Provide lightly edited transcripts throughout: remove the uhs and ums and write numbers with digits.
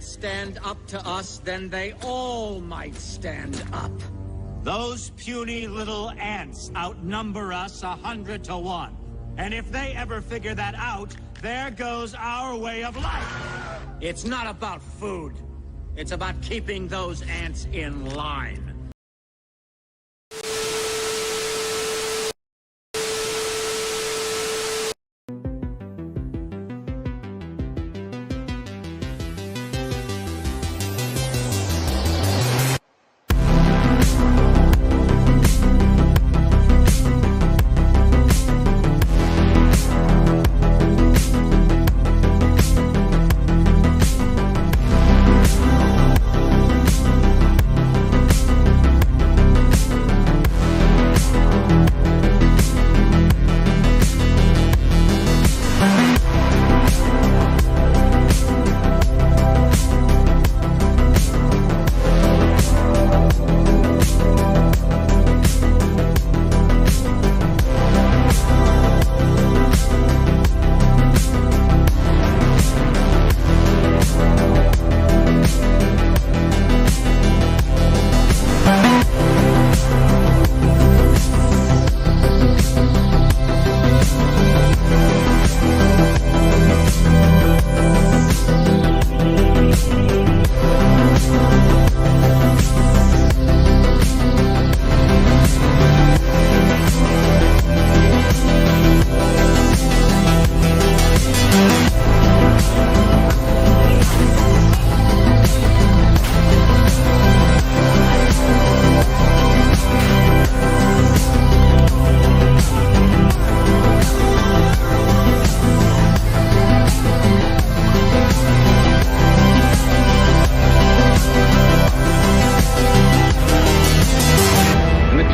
can't stand up to us, then they all might stand up. Those puny little ants outnumber us 100 to 1. And if they ever figure that out, there goes our way of life. It's not about food. It's about keeping those ants in line.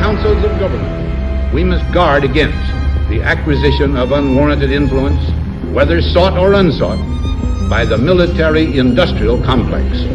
councils of government, we must guard against the acquisition of unwarranted influence, whether sought or unsought, by the military-industrial complex.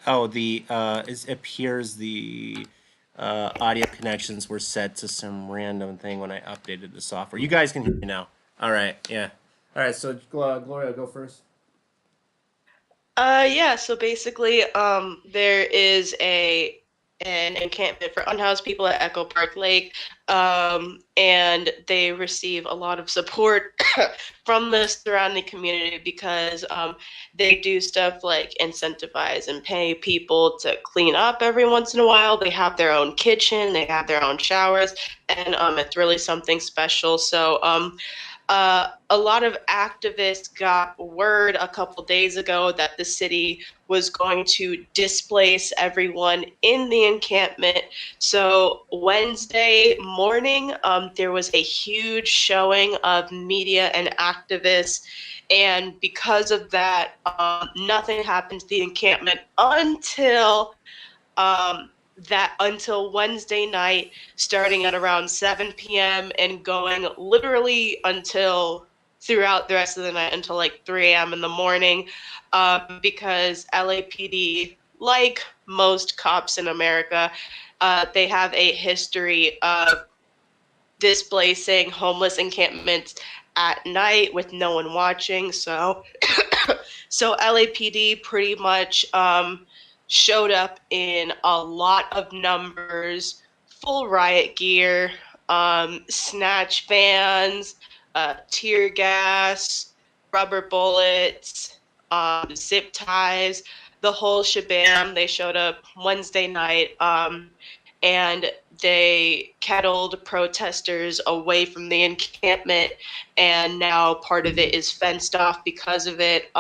Oh, it appears the audio connections were set to some random thing when I updated the software. You guys can hear me now. All right, yeah. All right, so Gloria, go first. Yeah, so basically, there is an encampment for unhoused people at Echo Park Lake, and they receive a lot of support from the surrounding community because they do stuff like incentivize and pay people to clean up every once in a while. They have their own kitchen, they have their own showers, and it's really something special. So a lot of activists got word a couple days ago that the city was going to displace everyone in the encampment. So Wednesday morning, there was a huge showing of media and activists. And because of that, nothing happened to the encampment until Wednesday night, starting at around 7 p.m. and going literally until throughout the rest of the night until like 3 a.m. in the morning, because LAPD, like most cops in America, they have a history of displacing homeless encampments at night with no one watching. So LAPD pretty much showed up in a lot of numbers, full riot gear, snatch vans, tear gas, rubber bullets, zip ties, the whole shebang. They showed up Wednesday night, and they kettled protesters away from the encampment, and now part of it is fenced off because of it.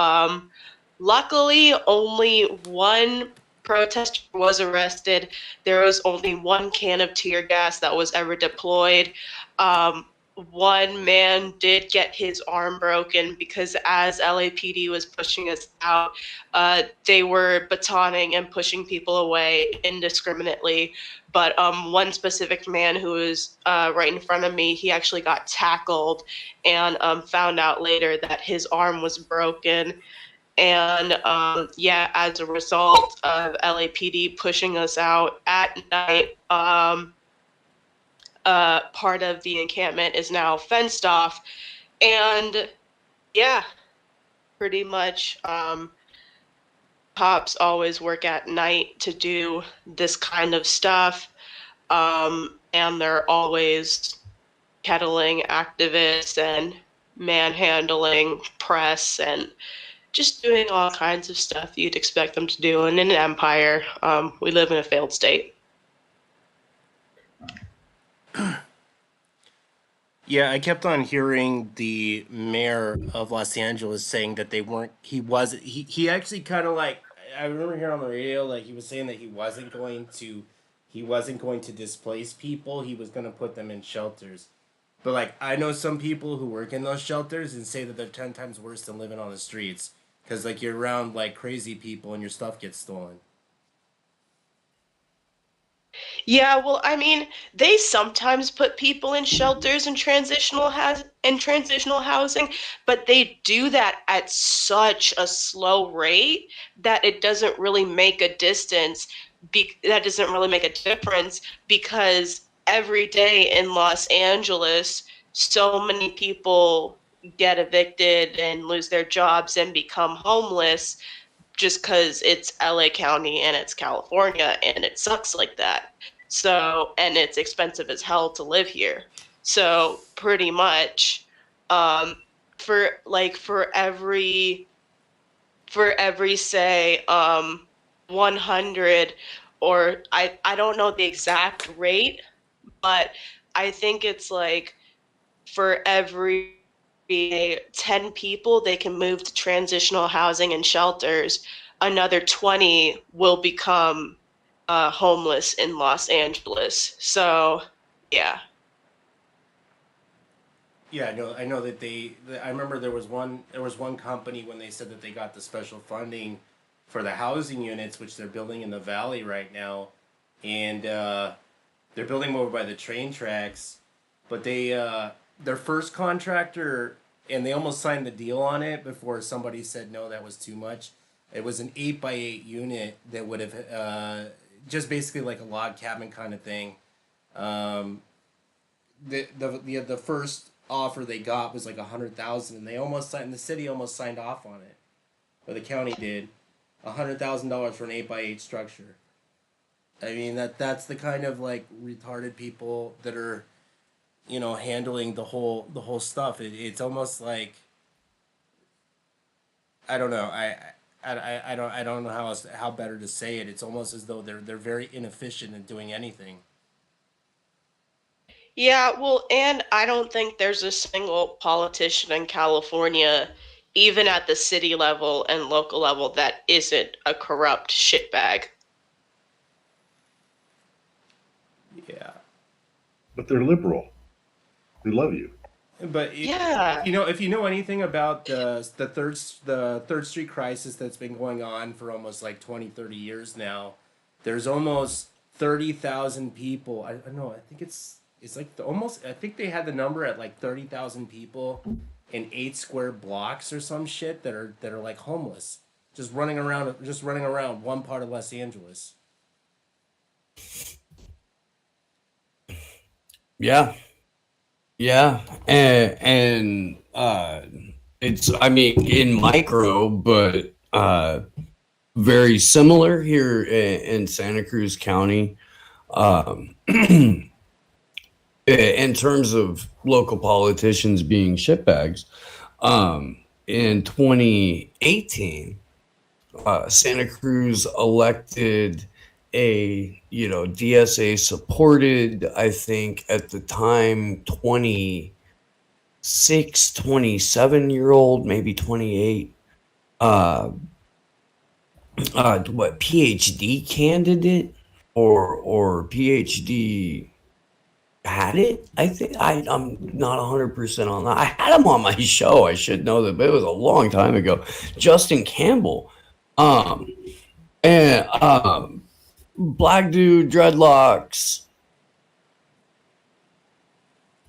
Luckily, only one protester was arrested. There was only one can of tear gas that was ever deployed. One man did get his arm broken because as LAPD was pushing us out, they were batoning and pushing people away indiscriminately. But one specific man who was right in front of me, he actually got tackled and found out later that his arm was broken. And yeah, as a result of LAPD pushing us out at night, part of the encampment is now fenced off. And yeah, pretty much cops always work at night to do this kind of stuff. And they're always kettling activists and manhandling press and just doing all kinds of stuff you'd expect them to do in an empire. We live in a failed state. Yeah, I kept on hearing the mayor of Los Angeles saying that they weren't. He actually kind of like. I remember hearing on the radio like he was saying that he wasn't going to displace people. He was going to put them in shelters. But like I know some people who work in those shelters and say that they're 10 times worse than living on the streets because like you're around like crazy people and your stuff gets stolen. Yeah, well, I mean, they sometimes put people in shelters and transitional housing, but they do that at such a slow rate that it doesn't really make a distance. That doesn't really make a difference because every day in Los Angeles, so many people get evicted and lose their jobs and become homeless just because it's LA County and it's California and it sucks like that. So, and it's expensive as hell to live here. So, pretty much, um, for every say 100, or I don't know the exact rate, but I think it's like for every 10 people they can move to transitional housing and shelters, another 20 will become homeless in Los Angeles. So, yeah. Yeah, I know that I remember there was one company when they said that they got the special funding for the housing units, which they're building in the valley right now, and they're building over by the train tracks. But their first contractor, and they almost signed the deal on it before somebody said no, that was too much. It was an 8x8 unit that would have just basically like a log cabin kind of thing. Um, the first offer they got was like 100,000, and they almost signed. The city almost signed off on it, or the county did. $100,000 for an 8x8 structure. I mean that's the kind of like retarded people that are, handling the whole stuff. It's almost like I don't know. I don't know how better to say it. It's almost as though they're very inefficient in doing anything. Yeah, well, and I don't think there's a single politician in California, even at the city level and local level, that isn't a corrupt shitbag. Yeah. But they're liberal. They love you. But Yeah. if you know anything about the third street crisis that's been going on for almost like 20, 30 years now, there's almost 30,000 people. I don't know. I think it's like almost. I think they had the number at like 30,000 people in 8 square blocks or some shit that are like homeless, just running around one part of Los Angeles. Yeah. Yeah. It's, I mean, in micro, but very similar here in Santa Cruz County. Um, in terms of local politicians being shitbags, in 2018, Santa Cruz elected a, DSA supported, I think at the time, 27-year-old, maybe 28, what, PhD candidate or PhD had it. I think I'm not 100% on that. I had him on my show. I should know that, but it was a long time ago. Justin Campbell, um, and black dude, dreadlocks,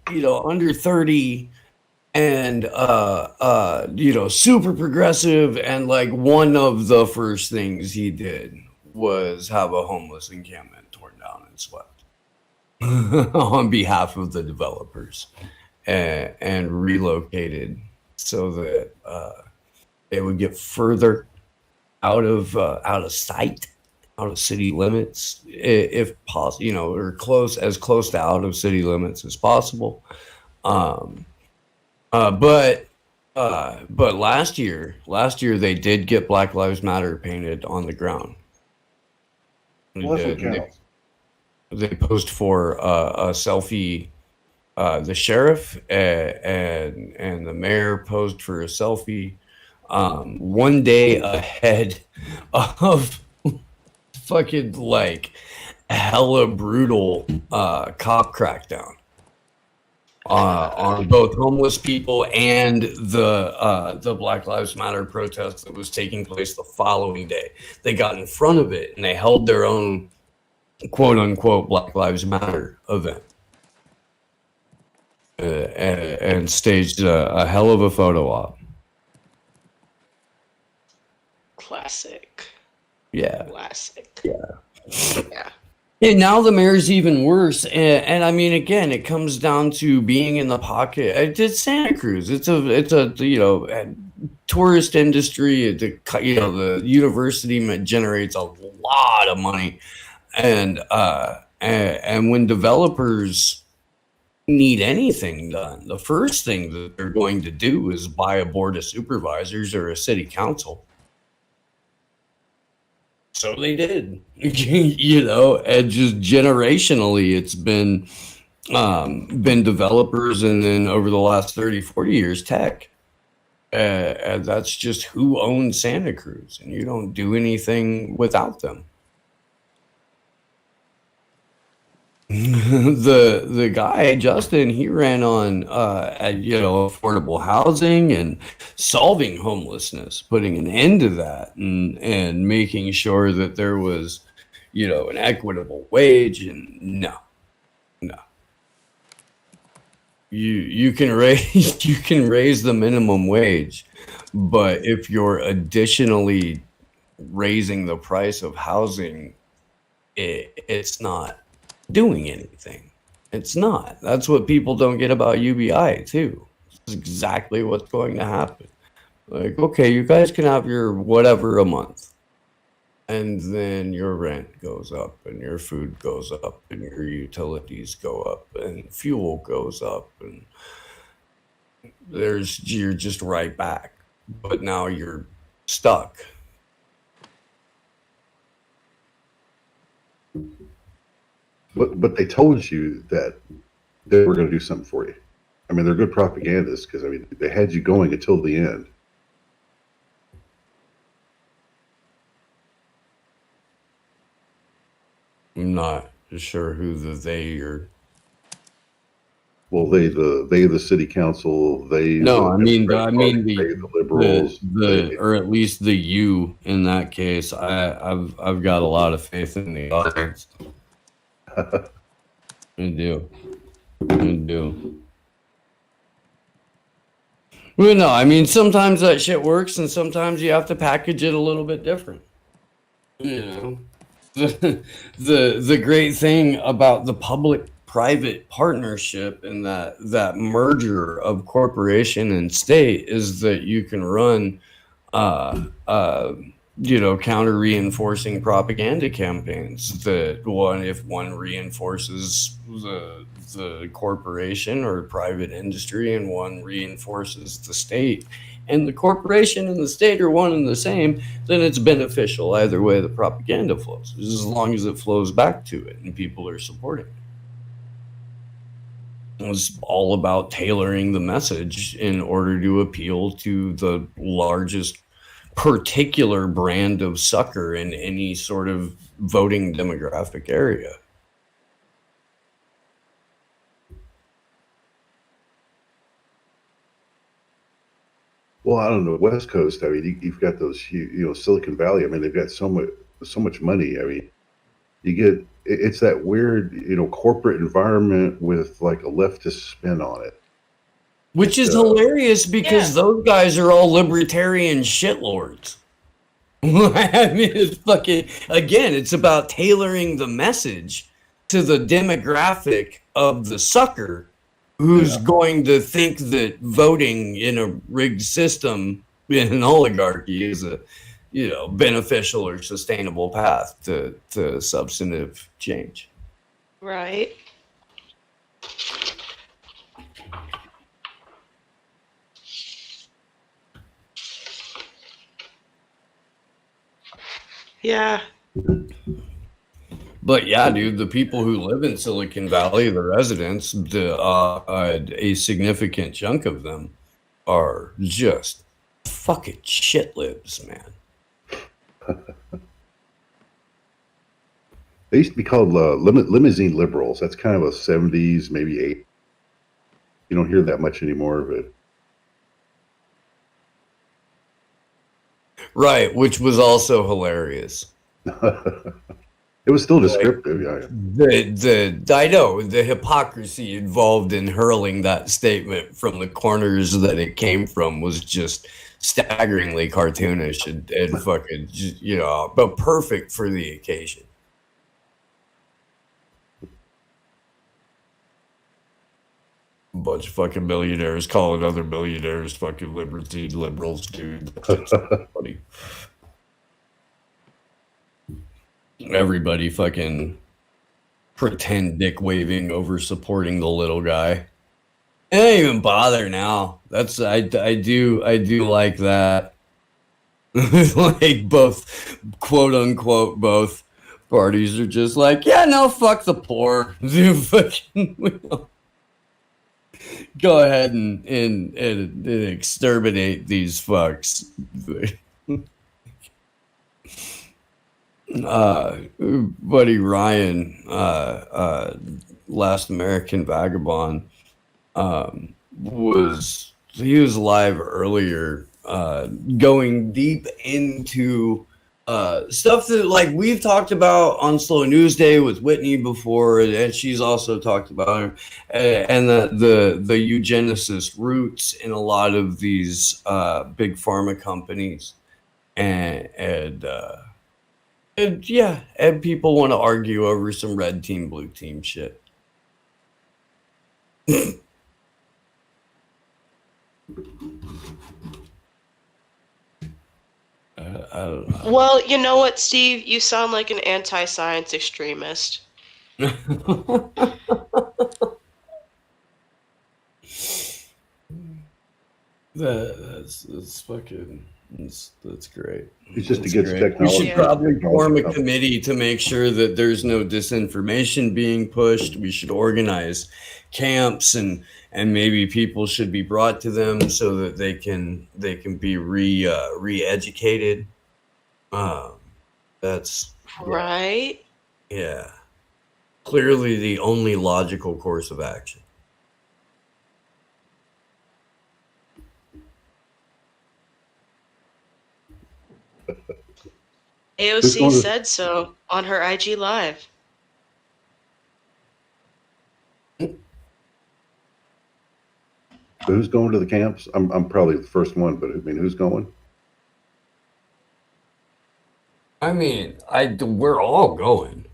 under 30, and super progressive, and like one of the first things he did was have a homeless encampment torn down and swept on behalf of the developers, and relocated so that they would get further out of sight, out of city limits, if possible, or as close to out of city limits as possible. Um, but last year they did get Black Lives Matter painted on the ground. Well, that's what counts. They posed for a selfie. The sheriff and the mayor posed for a selfie one day ahead of fucking like hella brutal cop crackdown on both homeless people and the Black Lives Matter protest that was taking place the following day. They got in front of it and they held their own quote unquote Black Lives Matter event. And staged a hell of a photo op. Classic. Yeah. Classic. Yeah. And now the mayor's even worse. And I mean, again, it comes down to being in the pocket. It's Santa Cruz. It's a tourist industry. The university generates a lot of money, and when developers need anything done, the first thing that they're going to do is buy a board of supervisors or a city council. So they did, and just generationally, it's been developers, and then over the last 30, 40 years, tech. And that's just who owns Santa Cruz, and you don't do anything without them. The guy Justin, he ran on affordable housing and solving homelessness, putting an end to that, and making sure that there was an equitable wage. And no, you can raise the minimum wage, but if you're additionally raising the price of housing, it's not doing anything. It's not. That's what people don't get about UBI too. It's exactly what's going to happen. Like, okay, you guys can have your whatever a month, and then your rent goes up, and your food goes up, and your utilities go up, and fuel goes up, and you're just right back. But now you're stuck. But they told you that they were going to do something for you. I mean, they're good propagandists because, I mean, they had you going until the end. I'm not sure who the they or. Well, the city council, No, I mean the liberals, or at least the you in that case. I've got a lot of faith in the audience. I do. Well, no, I mean sometimes that shit works, and sometimes you have to package it a little bit different. You know, the great thing about the public-private partnership and that merger of corporation and state is that you can run, counter reinforcing propaganda campaigns. That if one reinforces the corporation or private industry, and one reinforces the state, and the corporation and the state are one and the same, then it's beneficial either way the propaganda flows, as long as it flows back to it and people are supporting it. It's all about tailoring the message in order to appeal to the largest particular brand of sucker in any sort of voting demographic area. Well, I don't know, West Coast. I mean, you've got those, Silicon Valley. I mean, they've got so much money. I mean, it's that weird, corporate environment with like a leftist spin on it, which is hilarious because those guys are all libertarian shitlords. I mean, it's fucking, again, it's about tailoring the message to the demographic of the sucker who's going to think that voting in a rigged system in an oligarchy is a, beneficial or sustainable path to substantive change. Right. Yeah. But yeah, dude, the people who live in Silicon Valley, the residents, a significant chunk of them are just fucking shitlibs, man. They used to be called limousine liberals. That's kind of a 70s, maybe 80s. You don't hear that much anymore of it. Right, which was also hilarious. It was still descriptive. I know the hypocrisy involved in hurling that statement from the corners that it came from was just staggeringly cartoonish and fucking, but perfect for the occasion. A bunch of fucking millionaires calling other millionaires fucking liberals, dude. That's funny. Everybody fucking pretend dick waving over supporting the little guy. I don't even bother now. I do like that. Like both, quote unquote, both parties are just like, yeah, no, fuck the poor. Go ahead and exterminate these fucks. Buddy Ryan, Last American Vagabond, was live earlier, going deep into stuff that like we've talked about on Slow News Day with Whitney before, and she's also talked about it, and the eugenicist roots in a lot of these big pharma companies, and people want to argue over some red team, blue team shit. I don't know. Well, you know what, Steve? You sound like an anti-science extremist. That's fucking That's great. It's just That's to get the great. We technology. should probably form a technology. committee to make sure that there's no disinformation being pushed. We should organize camps and maybe people should be brought to them so that they can be re-educated. That's Right? yeah. Clearly the only logical course of action. AOC said so on her IG Live. Who's going to the camps? I'm probably the first one, but I mean, who's going? I mean, we're all going.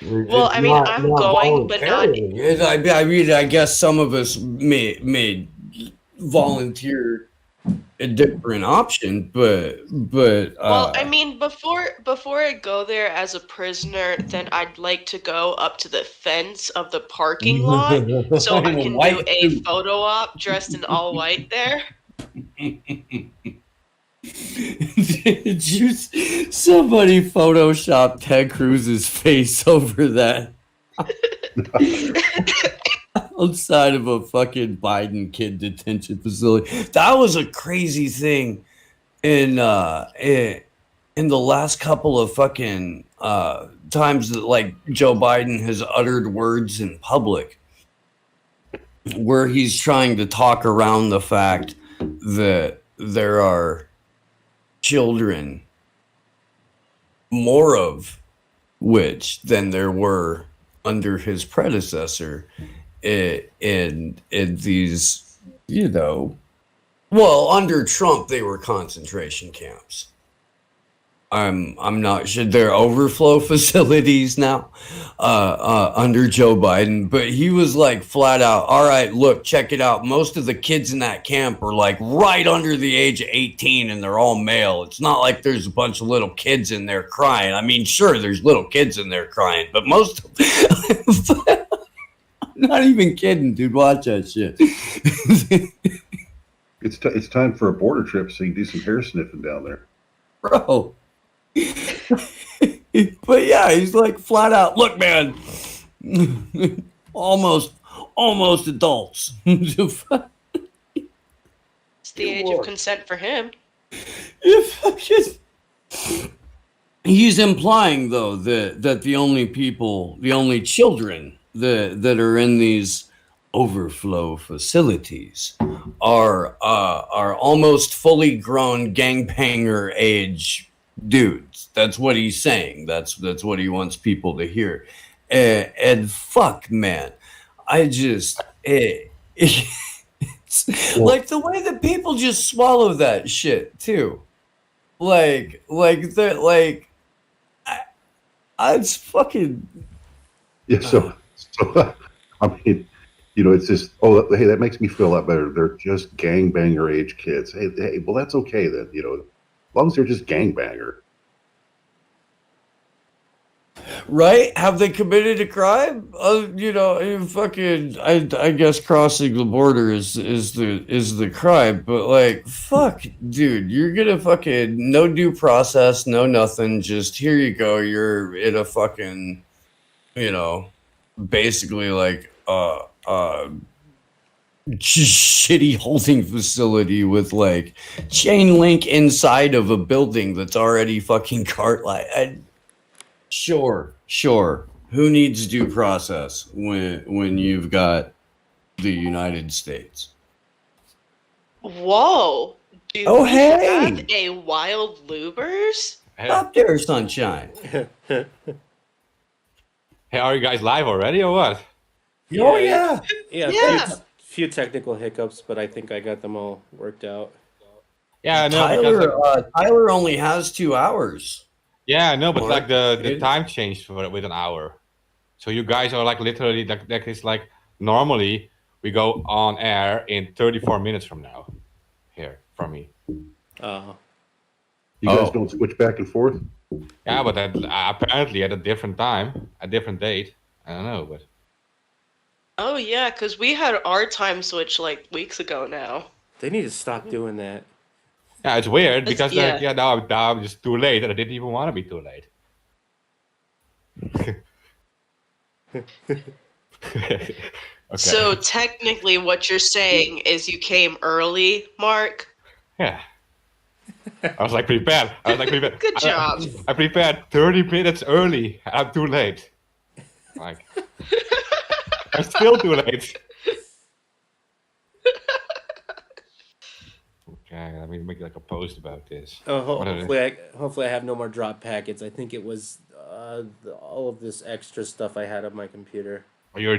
Well, I mean, I'm going, but not. I mean, I guess some of us may volunteer a different option, but. Well, I mean, before I go there as a prisoner, then I'd like to go up to the fence of the parking lot so I can do a photo op dressed in all white there. Did you? Somebody photoshopped Ted Cruz's face over that outside of a fucking Biden kid detention facility. That was a crazy thing in the last couple of fucking times that like Joe Biden has uttered words in public where he's trying to talk around the fact that there are children, more of which than there were under his predecessor in these, you know, well, under Trump they were concentration camps. I'm not sure they're overflow facilities now under Joe Biden, but he was like flat out, all right, look, check it out. Most of the kids in that camp are like right under the age of 18 and they're all male. It's not like there's a bunch of little kids in there crying. I mean, sure, there's little kids in there crying, but most of I'm not even kidding, dude. Watch that shit. It's time for a border trip so you can do some hair sniffing down there. Bro. But yeah, he's like flat out, look, man, almost adults. It's the age of consent for him. He's implying though that the only children that are in these overflow facilities are almost fully grown gangbanger age dudes. That's what he's saying. That's what he wants people to hear. And fuck, man, I just it's like the way that people just swallow that shit too. Like that. Like it's fucking. Yeah. So I mean, you know, it's just hey, that makes me feel a lot better. They're just gangbanger age kids. Hey, well, that's okay then. You know, as long as they're just gangbanger. Right? Have they committed a crime? You know, fucking. I guess crossing the border is the crime. But like, fuck, dude, you're gonna fucking no due process, no nothing. Just here you go. You're in a fucking, you know, basically like shitty holding facility with like chain link inside of a building that's already fucking cart like. Sure. Who needs due process when you've got the United States? Whoa! Do we have a wild lubers? Up there, sunshine. Hey, are you guys live already or what? Oh yeah. Yeah. Few technical hiccups, but I think I got them all worked out. Yeah, no, Tyler only has 2 hours. Yeah, no, but like the time changed with an hour. So you guys are like literally like it's like normally we go on air in 34 minutes from now. Here from me. You guys don't switch back and forth? Yeah, but apparently at a different time, a different date. I don't know, but. Oh yeah, because we had our time switch like weeks ago now. They need to stop doing that. Yeah, it's weird It's- because yeah. now I'm just too late, and I didn't even want to be too late. Okay. So technically, what you're saying is you came early, Mark. Yeah. I was like prepared. Good job. I prepared 30 minutes early. I'm too late. Like, I'm still too late. Okay, let me make like a post about this. Hopefully I have no more drop packets. I think it was all of this extra stuff I had on my computer. Oh, you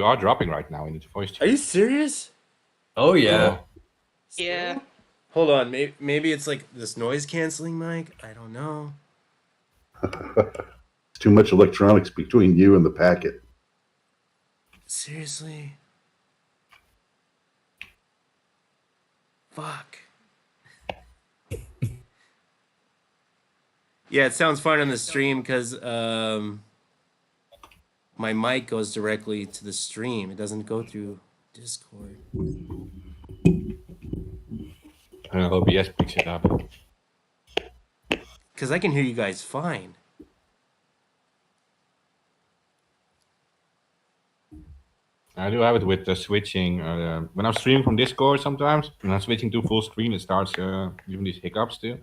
are dropping right now in the voice chat. Are you serious? Oh yeah. Yeah. Hold on, maybe it's like this noise canceling mic. I don't know. It's too much electronics between you and the packet. Seriously? Fuck. Yeah, it sounds fine on the stream because my mic goes directly to the stream. It doesn't go through Discord. OBS picks it up. Because I can hear you guys fine. I do have it with the switching. When I'm streaming from Discord sometimes, when I'm switching to full screen, it starts giving these hiccups too.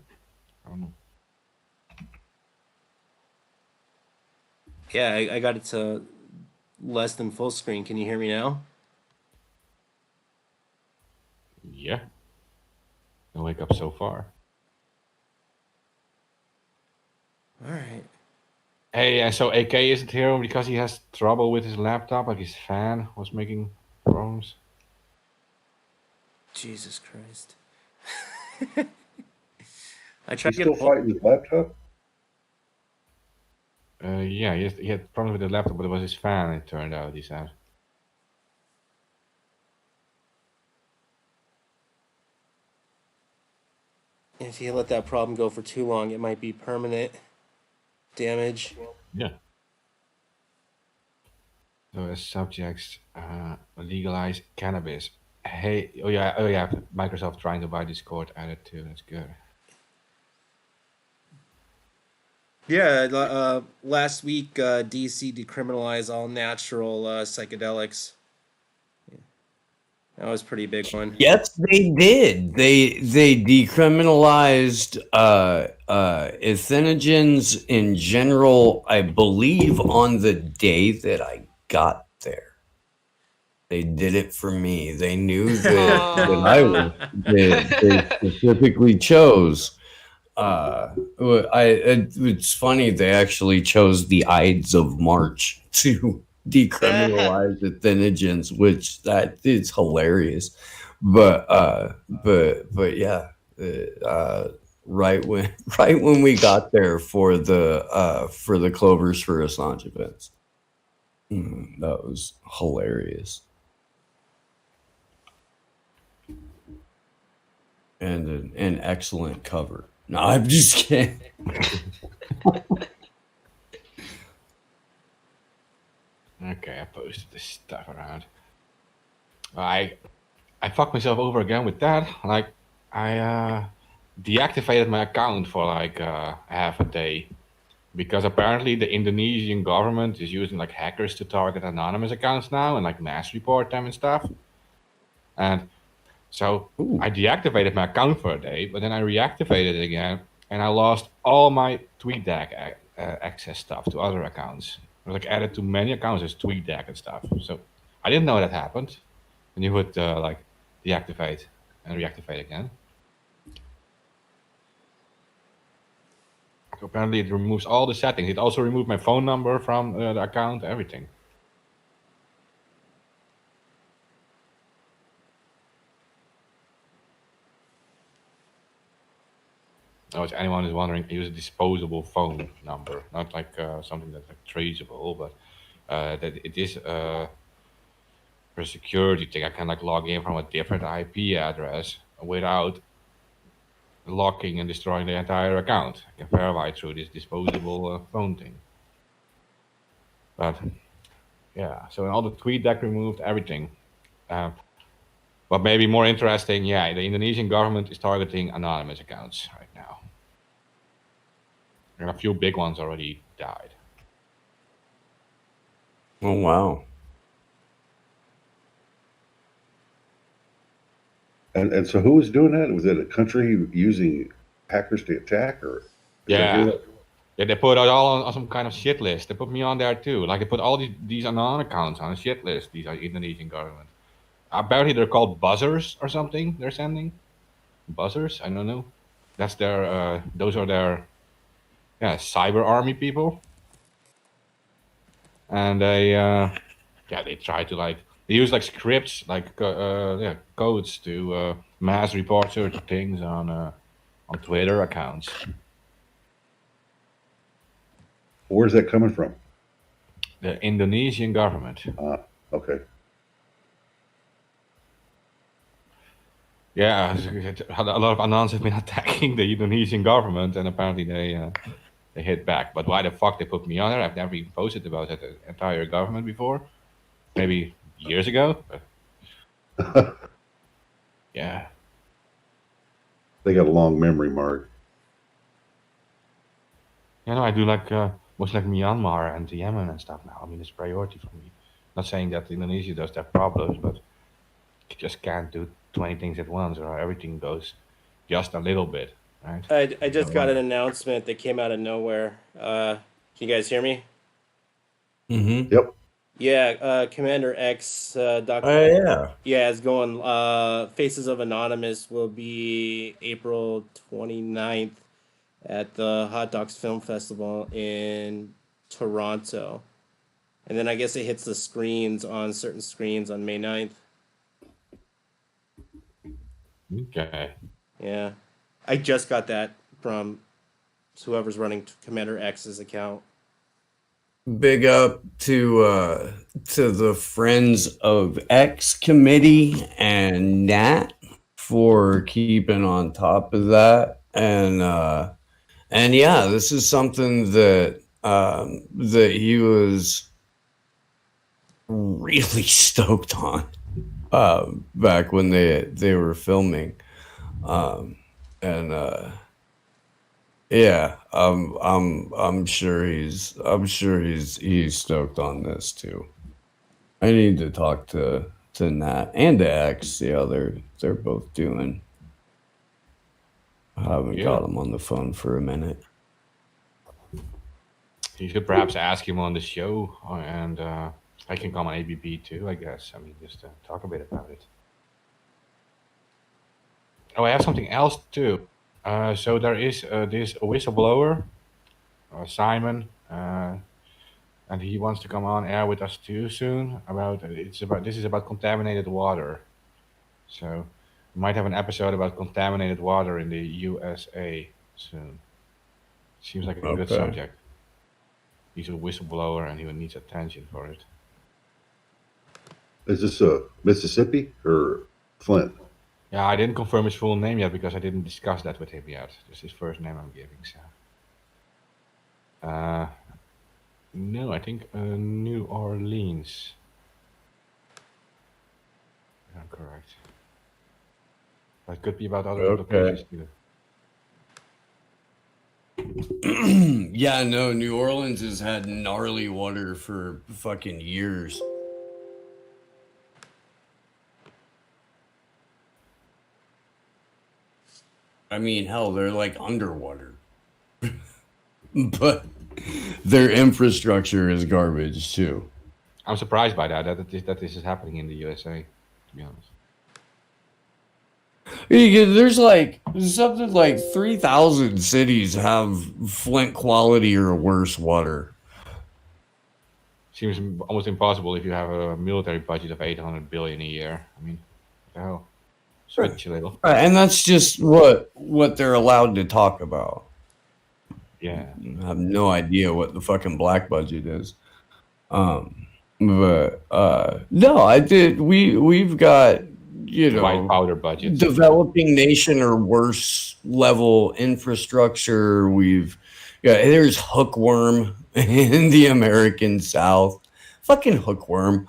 I don't know. Yeah, I got it to less than full screen. Can you hear me now? Yeah. No hiccups so far. All right. Hey, so AK isn't here because he has trouble with his laptop, like his fan was making problems. Jesus Christ. I tried He's to still get fighting his laptop? Yeah, he had problems with the laptop, but it was his fan, it turned out, he said. If you let that problem go for too long, it might be permanent damage. Yeah. So as subjects, legalize cannabis. Hey, oh yeah, Microsoft trying to buy Discord added too. That's good. Yeah, last week DC decriminalized all natural psychedelics. Yeah. That was a pretty big one. Yes, they did. They decriminalized entheogens in general, I believe, on the day that I got there. They did it for me. They knew that I was. They specifically chose. It's funny. They actually chose the Ides of March to decriminalize entheogens, which that is hilarious. But yeah. Right when we got there for the Clovers for Assange events, that was hilarious. And an excellent cover. No, I'm just kidding. Okay, I posted this stuff around. I fucked myself over again with that. Like, I deactivated my account for like half a day because apparently the Indonesian government is using like hackers to target anonymous accounts now and like mass report them and stuff. And so I deactivated my account for a day, but then I reactivated it again, and I lost all my TweetDeck access stuff to other accounts. I was like added to many accounts as TweetDeck and stuff. So I didn't know that happened. And you would like deactivate and reactivate again. So apparently it removes all the settings. It also removed my phone number from the account, everything. Oh, if anyone is wondering, I use a disposable phone number, not like something that's like traceable, but that it is for a security thing. I can like log in from a different IP address without locking and destroying the entire account. I can verify through this disposable phone thing. But yeah, so all the TweetDeck removed, everything. But But maybe more interesting, the Indonesian government is targeting anonymous accounts right now. And a few big ones already died. Oh, wow. And so who was doing that? Was it a country using hackers to attack, or? Yeah, they put it all on some kind of shit list. They put me on there too. Like they put all these anon accounts on a shit list. These are Indonesian government. Apparently they're called buzzers or something. They're sending buzzers. I don't know. That's their. Those are their. Yeah, cyber army people. And they try to they use scripts codes to mass report certain things on Twitter accounts. Where's that coming from? The Indonesian government. Okay. Yeah, a lot of anons have been attacking the Indonesian government, and apparently they hit back. But why the fuck they put me on there? I've never even posted about the entire government before. Maybe years ago. Yeah. They got a long memory, Mark. Yeah, no, I do most Myanmar and Yemen and stuff now. I mean, it's a priority for me. Not saying that Indonesia does have problems, but you just can't do 20 things at once, or everything goes just a little bit, right? I just got an announcement that came out of nowhere. Can you guys hear me? Mm-hmm. Yep. Yeah, Commander X, Dr. Yeah, is going. Faces of Anonymous will be April 29th at the Hot Docs Film Festival in Toronto. And then I guess it hits the screens on certain screens on May 9th. Okay. Yeah. I just got that from whoever's running Commander X's account. Big up to the Friends of X committee and Nat for keeping on top of that. And yeah, this is something that that he was really stoked on back when they were filming. Yeah, I'm sure he's stoked on this too. I need to talk to Nat and to X, see how they're both doing. I haven't got him on the phone for a minute. You should perhaps ask him on the show, and I can come on ABP too, I guess. I mean, just to talk a bit about it. Oh, I have something else too. So there is this whistleblower, Simon, and he wants to come on air with us too soon. This is about contaminated water. So we might have an episode about contaminated water in the USA soon. Seems like a good subject. He's a whistleblower and he needs attention for it. Is this Mississippi or Flint? Yeah, I didn't confirm his full name yet because I didn't discuss that with him yet. Just his first name I'm giving. So, no, I think New Orleans. If I'm correct. But it could be about other locations too. Yeah, no, New Orleans has had gnarly water for fucking years. I mean, hell, they're like underwater. But their infrastructure is garbage too. I'm surprised by that this is happening in the USA, to be honest. There's like something like 3,000 cities have Flint quality or worse water. Seems almost impossible if you have a military budget of 800 billion a year. I mean, what the hell? Switch a little. Right, and that's just what they're allowed to talk about. Yeah. I have no idea what the fucking black budget is. No, I did. We've got, white powder budget, developing nation or worse level infrastructure. There's hookworm in the American South. Fucking hookworm.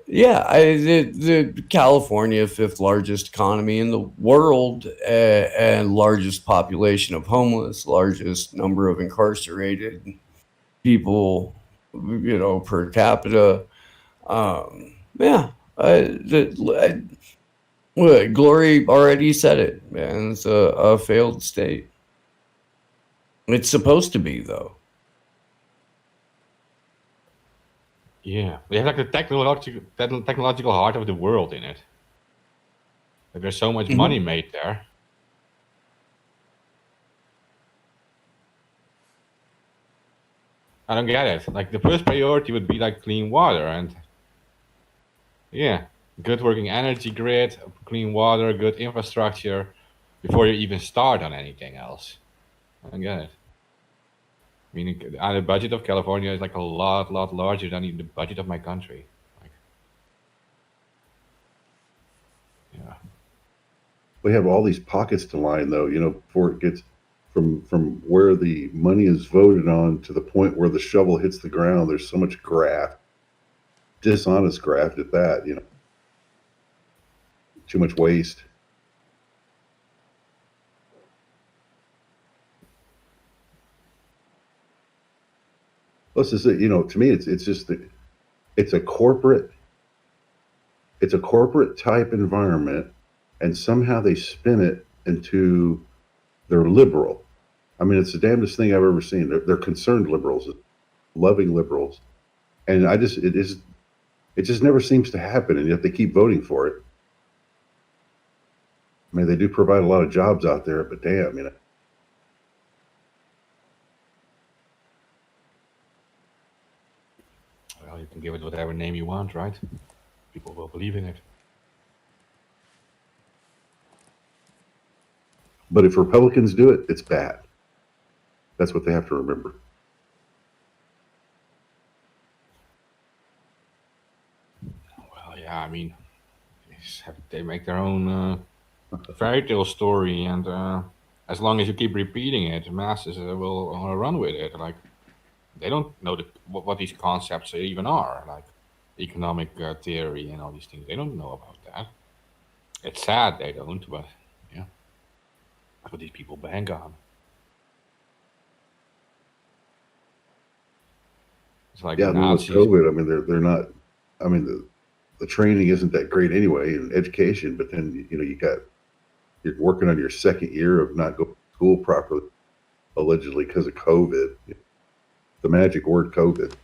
The California, fifth largest economy in the world, and largest population of homeless, largest number of incarcerated people, per capita. Yeah, Glory already said it, man. It's a failed state. It's supposed to be, though. Yeah, they have like the technological heart of the world in it. Like, there's so much money made there. I don't get it. Like, the first priority would be like clean water and good working energy grid, clean water, good infrastructure before you even start on anything else. I don't get it. I mean, the budget of California is like a lot larger than the budget of my country. Like, yeah. We have all these pockets to line, though, before it gets from where the money is voted on to the point where the shovel hits the ground. There's so much graft, dishonest graft at that, too much waste. Plus, is it, to me, it's just it's a corporate type environment, and somehow they spin it into they're liberal. I mean, it's the damnedest thing I've ever seen. They're concerned liberals, loving liberals, and it just never seems to happen, and yet they keep voting for it. I mean, they do provide a lot of jobs out there, but damn, Well, you can give it whatever name you want, right? People will believe in it. But if Republicans do it, it's bad. That's what they have to remember. Well, yeah, I mean, they make their own fairy tale story, and as long as you keep repeating it, masses will run with it. Like, they don't know what these concepts even are, like economic theory and all these things. They don't know about that. It's sad they don't, but yeah, that's what these people bank on. It's like Yeah, I mean, with Nazis. COVID, I mean, they're not. I mean, the training isn't that great anyway in education. But then you're working on your second year of not going to school properly, allegedly because of COVID. The magic word, COVID.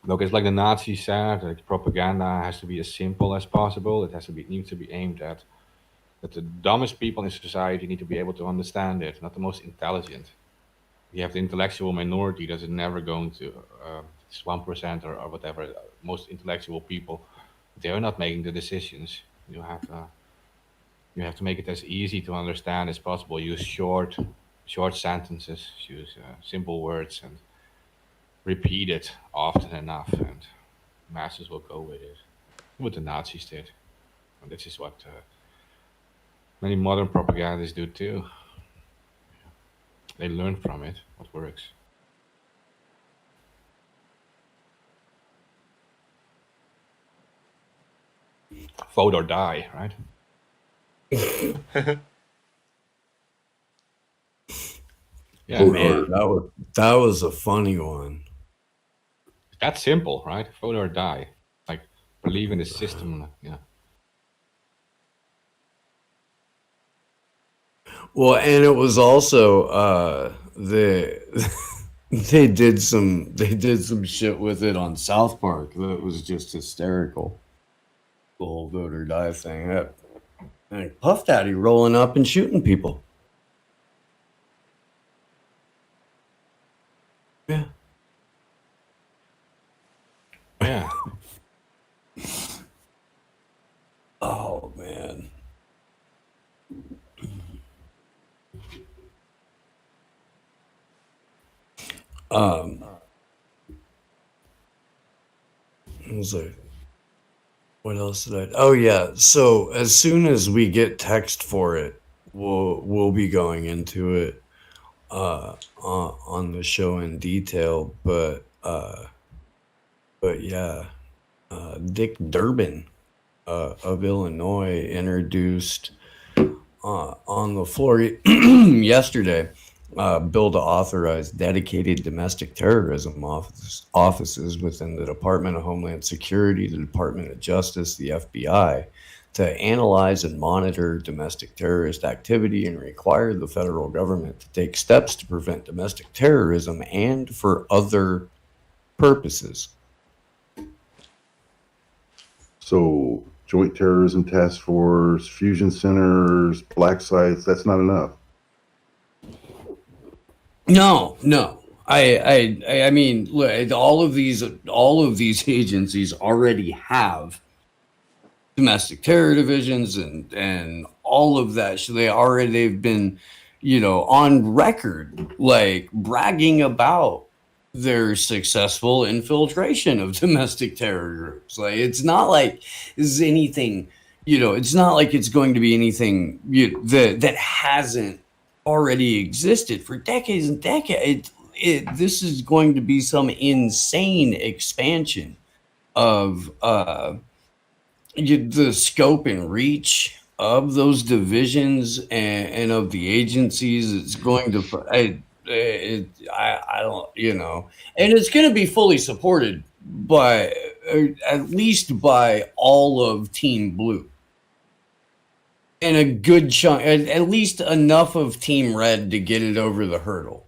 Look, it's like the Nazis said, like, propaganda has to be as simple as possible. It needs to be aimed at that the dumbest people in society need to be able to understand it, not the most intelligent. You have the intellectual minority that's never going to, it's 1% or whatever, most intellectual people, they're not making the decisions. You have to make it as easy to understand as possible. Use short sentences, use simple words, and repeat it often enough, and masses will go with it. What the Nazis did. And this is what many modern propagandists do too. They learn from it what works. Vote or die, right? Yeah, Man, that was a funny one. that's simple, right? Vote or die. Like, believe in the system. Yeah. Well, and it was also they did some shit with it on South Park that was just hysterical. The whole vote or die thing. And Puff Daddy rolling up and shooting people. Yeah. Yeah. Oh man. What else did I? Oh yeah. So as soon as we get text for it, we'll be going into it. on the show in detail, but yeah, Dick Durbin of Illinois introduced on the floor yesterday bill to authorize dedicated domestic terrorism offices within the Department of Homeland Security, the Department of Justice, the FBI, to analyze and monitor domestic terrorist activity and require the federal government to take steps to prevent domestic terrorism and for other purposes. So, Joint Terrorism Task Force, fusion centers, black sites, that's not enough. No. I mean, look, all of these agencies already have domestic terror divisions and all of that. So they've been, on record, like bragging about their successful infiltration of domestic terror groups. Like, it's not like this is anything, it's not like it's going to be anything that hasn't already existed for decades and decades. This is going to be some insane expansion of the scope and reach of those divisions and of the agencies. It's going to, I don't, and it's going to be fully supported by, at least by all of Team Blue. And a good chunk, at least enough of Team Red to get it over the hurdle.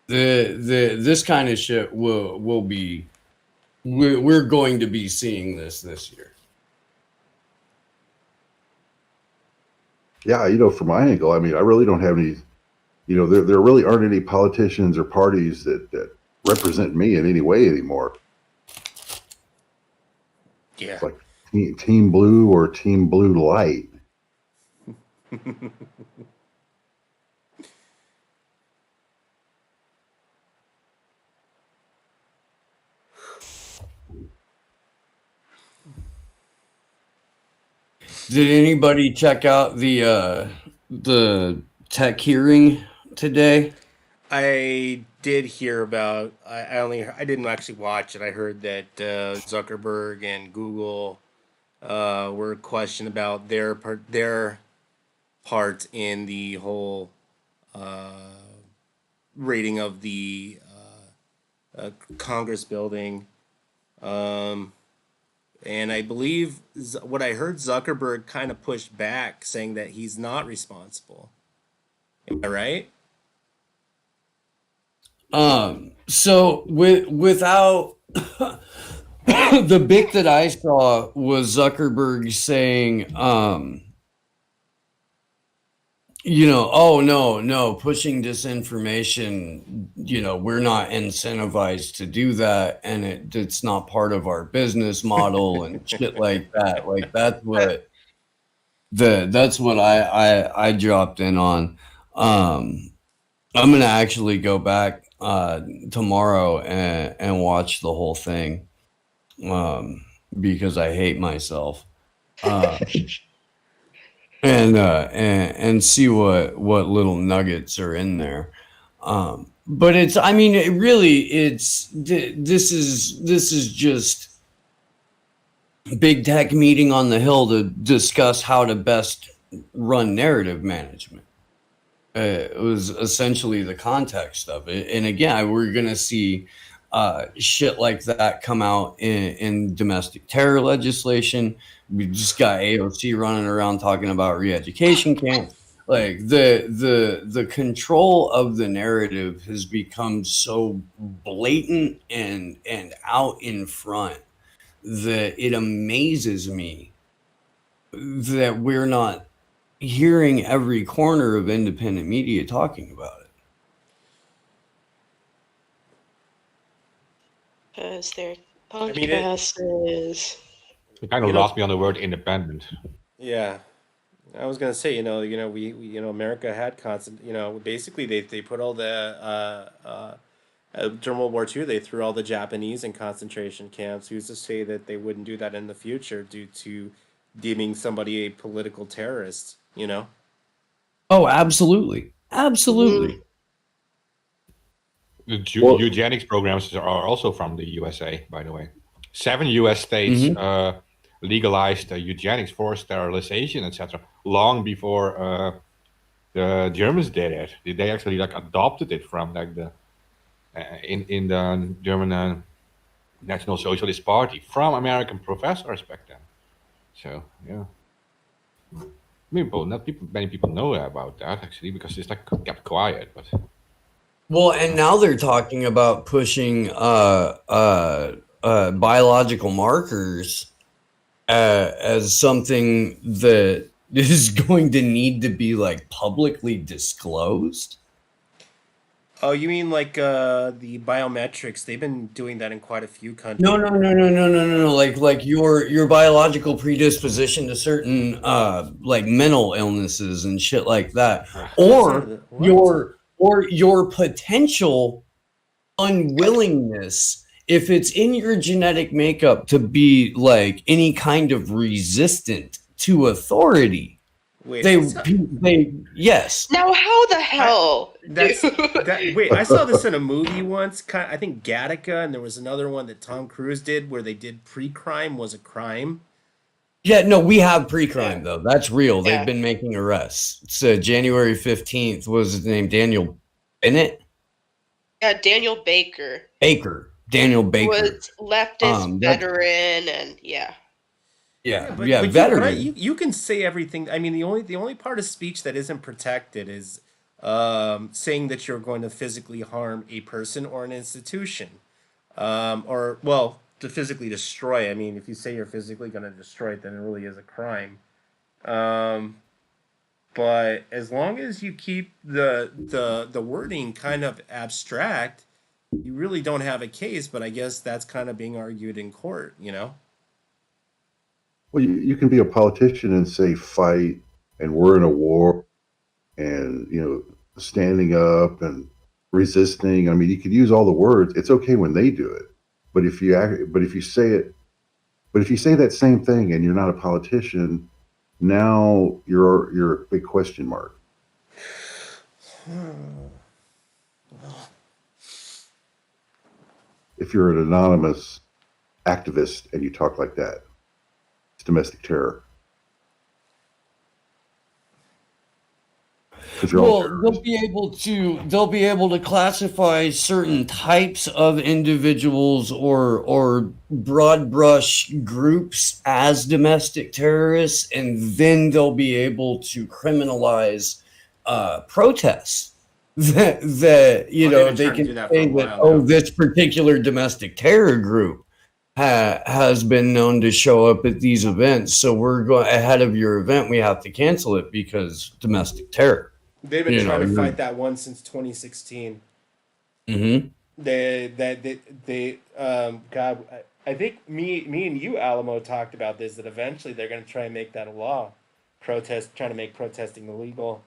This kind of shit will be, we're going to be seeing this year. Yeah, from my angle, I mean, I really don't have any, there really aren't any politicians or parties that represent me in any way anymore. Yeah. It's like Team Blue or Team Blue Light. Did anybody check out the tech hearing today? I did hear about. I didn't actually watch it. I heard that Zuckerberg and Google were questioned about their part in the whole raiding of the Congress building. And I believe what I heard, Zuckerberg kind of pushed back, saying that he's not responsible. Am I right? So without the bit that I saw was Zuckerberg saying, oh no, pushing disinformation, we're not incentivized to do that, and it's not part of our business model and shit like that. Like that's what I dropped in on. I'm gonna actually go back tomorrow and watch the whole thing because I hate myself. And see what little nuggets are in there. But this is just big tech meeting on the Hill to discuss how to best run narrative management. It was essentially the context of it. And again, we're going to see shit like that come out in domestic terror legislation. We just got AOC running around talking about re-education camps. Like the control of the narrative has become so blatant and out in front that it amazes me that we're not hearing every corner of independent media talking about it. Because their podcasters. You kind of lost me on the word independent. Yeah, I was gonna say, we America had constant, basically they put all the during World War II, they threw all the Japanese in concentration camps. Who's to say that they wouldn't do that in the future due to deeming somebody a political terrorist? Oh, absolutely. The Well- eugenics programs are also from the USA, by the way. 7 U.S. states legalized eugenics for sterilization, etc. Long before the Germans did it. They actually like adopted it from like the in the German National Socialist Party from American professors back then. So yeah, many people know about that actually because it's like kept quiet, but. Well, and now they're talking about pushing biological markers as something that is going to need to be like publicly disclosed. Oh, you mean like the biometrics? They've been doing that in quite a few countries. No. Like your biological predisposition to certain like mental illnesses and shit like that, or your potential unwillingness, if it's in your genetic makeup, to be like any kind of resistant to authority. Wait, yes. Now, how the hell? Wait, I saw this in a movie once. I think Gattaca, and there was another one that Tom Cruise did where they did pre-crime was a crime. Yeah, no, we have pre-crime though. That's real. Yeah. They've been making arrests. So January 15th was his name, Daniel Bennett. Yeah, Daniel Baker. Daniel Baker was leftist veteran, and yeah. Yeah, but veteran. You can say everything. I mean, the only part of speech that isn't protected is saying that you're going to physically harm a person or an institution, or well, to physically destroy. I mean, if you say you're physically going to destroy it, then it really is a crime. But as long as you keep the wording kind of abstract, you really don't have a case. But I guess that's kind of being argued in court, you know. Well, you can be a politician and say fight, and we're in a war, and standing up and resisting. I mean, you could use all the words. It's okay when they do it, but if you say that same thing and you're not a politician, now you're a big question mark. If you're an anonymous activist and you talk like that, domestic terror. Well, they'll be able to classify certain types of individuals or broad brush groups as domestic terrorists, and then they'll be able to criminalize protests. That they can say that this particular domestic terror group has been known to show up at these events, so we're going ahead of your event. We have to cancel it because domestic terror. They've been trying to fight that one since 2016. Mm-hmm. God, I think me and you, Alamo, talked about this, that eventually they're going to try and make that a law. Trying to make protesting illegal.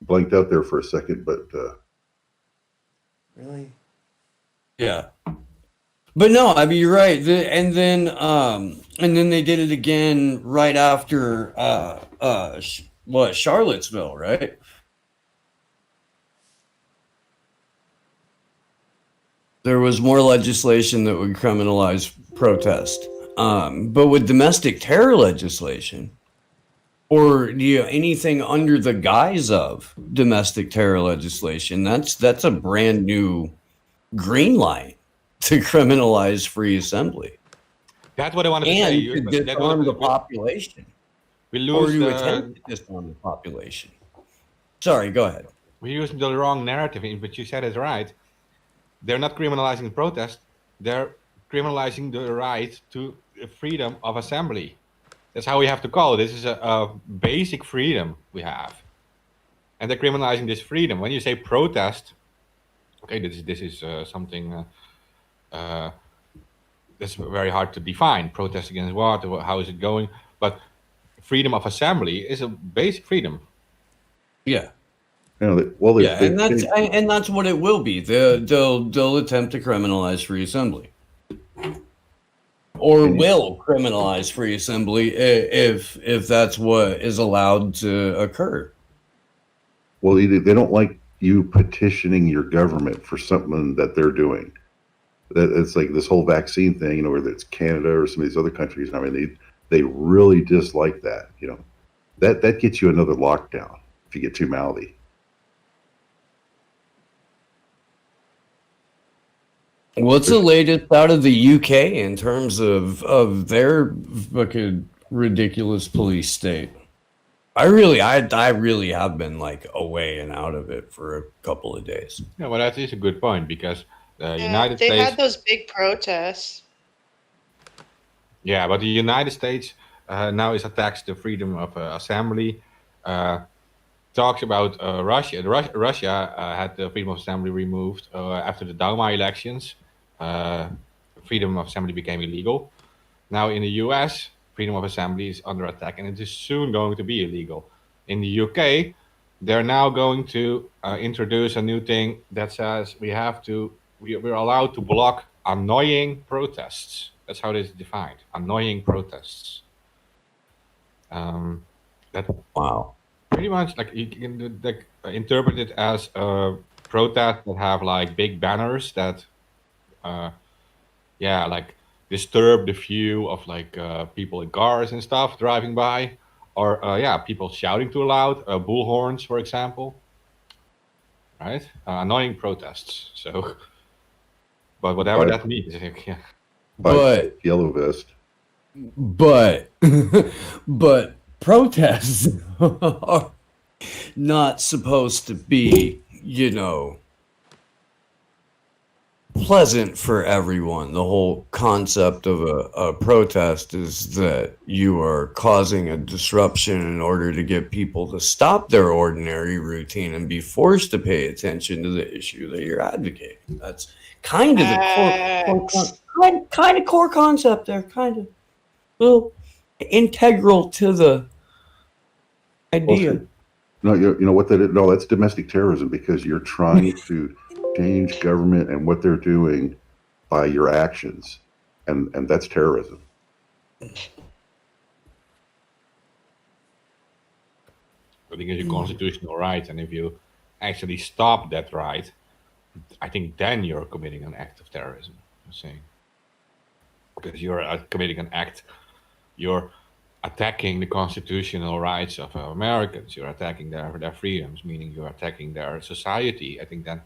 Blanked out there for a second, but really. Yeah, but no, I mean, you're right. And then they did it again right after Charlottesville, right? There was more legislation that would criminalize protest, but with domestic terror legislation, or anything under the guise of domestic terror legislation, that's a brand new green light to criminalize free assembly. That's what I wanted to say. And to disarm the population. We lose attempt to disarm the population. Sorry, go ahead. We use the wrong narrative, but you said it right. They're not criminalizing protest. They're criminalizing the right to freedom of assembly. That's how we have to call it. This is a basic freedom we have. And they're criminalizing this freedom. When you say protest, okay, this is something that's very hard to define. Protest against what? How is it going? But freedom of assembly is a basic freedom. Yeah. And that's what it will be. They'll attempt to criminalize free assembly, or will criminalize free assembly if that's what is allowed to occur. Well, either they don't like you petitioning your government for something that they're doing. That it's like this whole vaccine thing, you know, whether it's Canada or some of these other countries. I mean, they really dislike that. You know, that gets you another lockdown if you get too mouthy. What's the latest out of the UK in terms of their fucking ridiculous police state? I really have been like away and out of it for a couple of days. Yeah, well, that is a good point because the Yeah, United they States. had those big protests. Yeah, but the United States now is attacks the freedom of assembly. Talks about Russia. Russia had the freedom of assembly removed after the Duma elections. Freedom of assembly became illegal. Now in the US, freedom of assembly is under attack, and it is soon going to be illegal. In the UK, they're now going to introduce a new thing that says we're allowed to block annoying protests. That's how it is defined. Annoying protests. That Wow. pretty much like you can like interpret it as a protest that have like big banners that like disturb the view of like people in cars and stuff driving by, or people shouting too loud, bullhorns for example, right? Annoying protests. So but whatever that means. Yeah. But Yellow vest. but protests are not supposed to be, you know, pleasant for everyone. The whole concept of a protest is that you are causing a disruption in order to get people to stop their ordinary routine and be forced to pay attention to the issue that you're advocating. That's kind of the core concept there, kind of little integral to the idea. No, you know what that is? No, that's domestic terrorism because you're trying to change government and what they're doing by your actions, and that's terrorism. I think it's a constitutional right, and if you actually stop that right, I think then you're committing an act of terrorism. I'm saying because you're committing an act, you're attacking the constitutional rights of Americans. You're attacking their freedoms, meaning you're attacking their society. I think then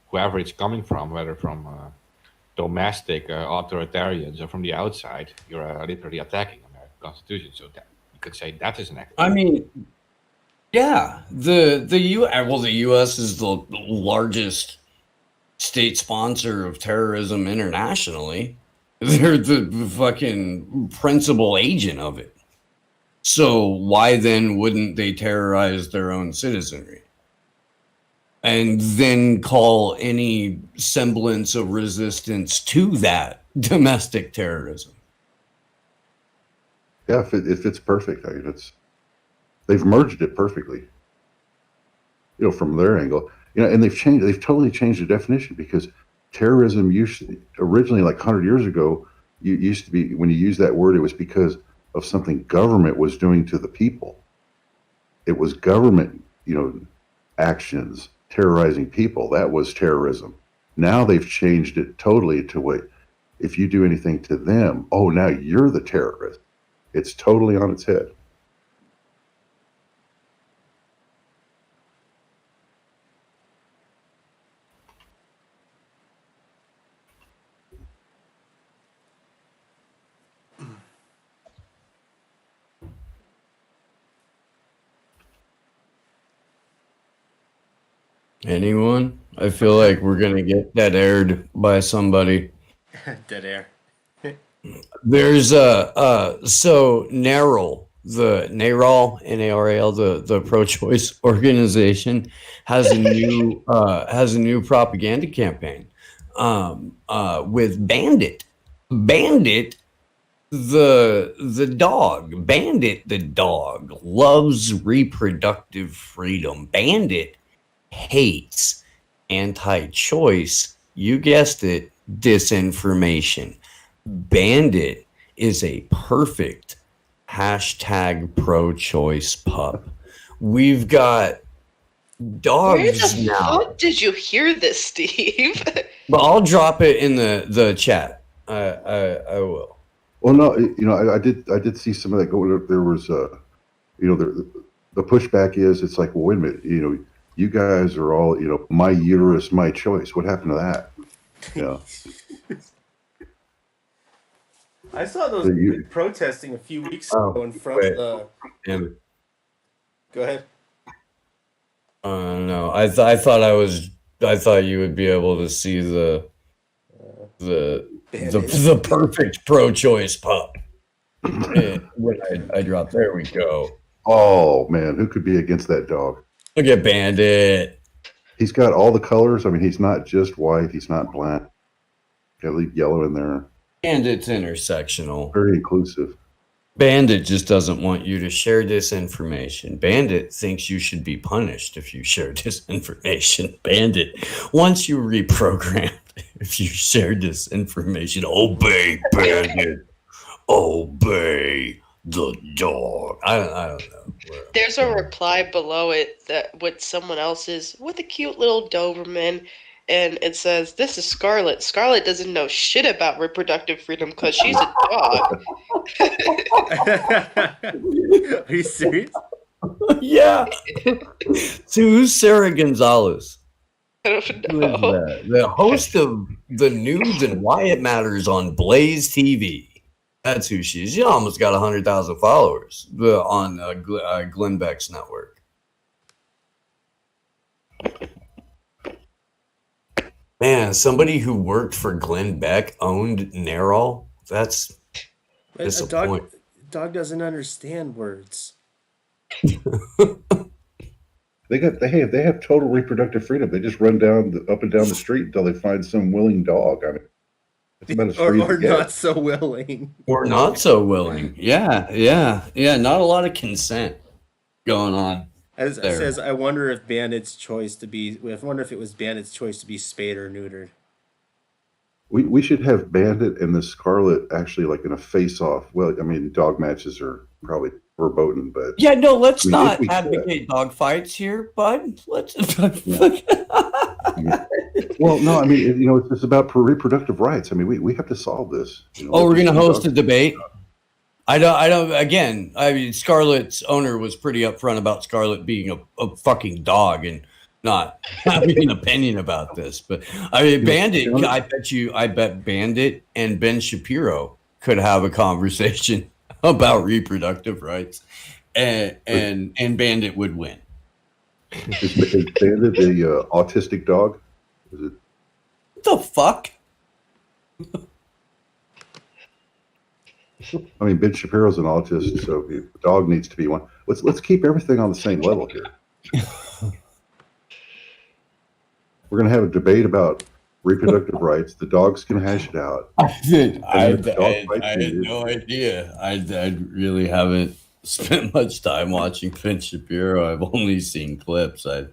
whoever it's coming from, whether from domestic authoritarians or from the outside, you're literally attacking American Constitution. So that, you could say that is an act. I mean, yeah, the U.S. is the largest state sponsor of terrorism internationally. They're the fucking principal agent of it. So why then wouldn't they terrorize their own citizenry? And then call any semblance of resistance to that domestic terrorism? Yeah, it fits perfect. I mean, they've merged it perfectly. You know, from their angle, you know, and they've totally changed the definition because terrorism originally, like 100 years ago, used to be when you use that word, it was because of something government was doing to the people. It was government, you know, actions terrorizing people. That was terrorism. Now they've changed it totally to what if you do anything to them, oh, now you're the terrorist. It's totally on its head. Anyone? I feel like we're gonna get dead aired by somebody. Dead air. There's so NARAL, NARAL, the pro-choice organization has a new propaganda campaign with Bandit. Bandit the dog. Bandit the dog loves reproductive freedom. Bandit hates anti-choice. You guessed it, disinformation. Bandit is a perfect hashtag pro-choice pup. We've got Where dogs the now. fuck did you hear this, Steve? But I'll drop it in the chat. I will. Well, no, I did see some of that go. There was, the pushback is it's like, well, wait a minute, you guys are all, my uterus, my choice. What happened to that? Yeah. I saw those protesting a few weeks ago in front of the. Damn. Go ahead. No, I thought you would be able to see the perfect pro-choice pup. And when I drop, there we go. Oh man, who could be against that dog? Look at Bandit. He's got all the colors. I mean, he's not just white. He's not black. Got a yellow in there. Bandit's intersectional. Very inclusive. Bandit just doesn't want you to share this information. Bandit thinks you should be punished if you share this information. Bandit wants you reprogrammed if you share this information. Obey, Bandit. Obey the dog. I don't know. There's a reply below it that with someone else's with a cute little Doberman, and it says, "This is Scarlett. Scarlett doesn't know shit about reproductive freedom because she's a dog." Are you serious? Yeah. So who's Sarah Gonzalez? I don't Who is know. that? The host of the news and why it matters on Blaze TV. That's who she is. She almost got 100,000 followers on Glenn Beck's network. Man, somebody who worked for Glenn Beck owned Narol. That's disappointing. Dog doesn't understand words. They have total reproductive freedom. They just run up and down the street until they find some willing dog. I mean, it's about as free as Or it gets. not so willing. Or not so willing. Yeah. Not a lot of consent going on. As it There. says, I wonder if Bandit's choice to be. I wonder if it was Bandit's choice to be spayed or neutered. We should have Bandit and the Scarlet actually like in a face-off. Well, I mean, dog matches are probably verboten, but Yeah, no, let's I mean, not if we could. advocate dog fights here, bud. Let's. Well, no, I mean, it's just about reproductive rights. I mean, we have to solve this. Oh, we're gonna host a debate. I don't. Again, I mean, Scarlett's owner was pretty upfront about Scarlett being a fucking dog and not having an opinion about this. But I mean, Bandit. I bet Bandit and Ben Shapiro could have a conversation about reproductive rights, and Bandit would win. Is Bandit the autistic dog? Is it? What the fuck? I mean, Ben Shapiro's an autist, so the dog needs to be one. Let's keep everything on the same level here. We're going to have a debate about reproductive rights. The dog's going to hash it out. I had needed. no idea. I really haven't spent much time watching Ben Shapiro. I've only seen clips. Last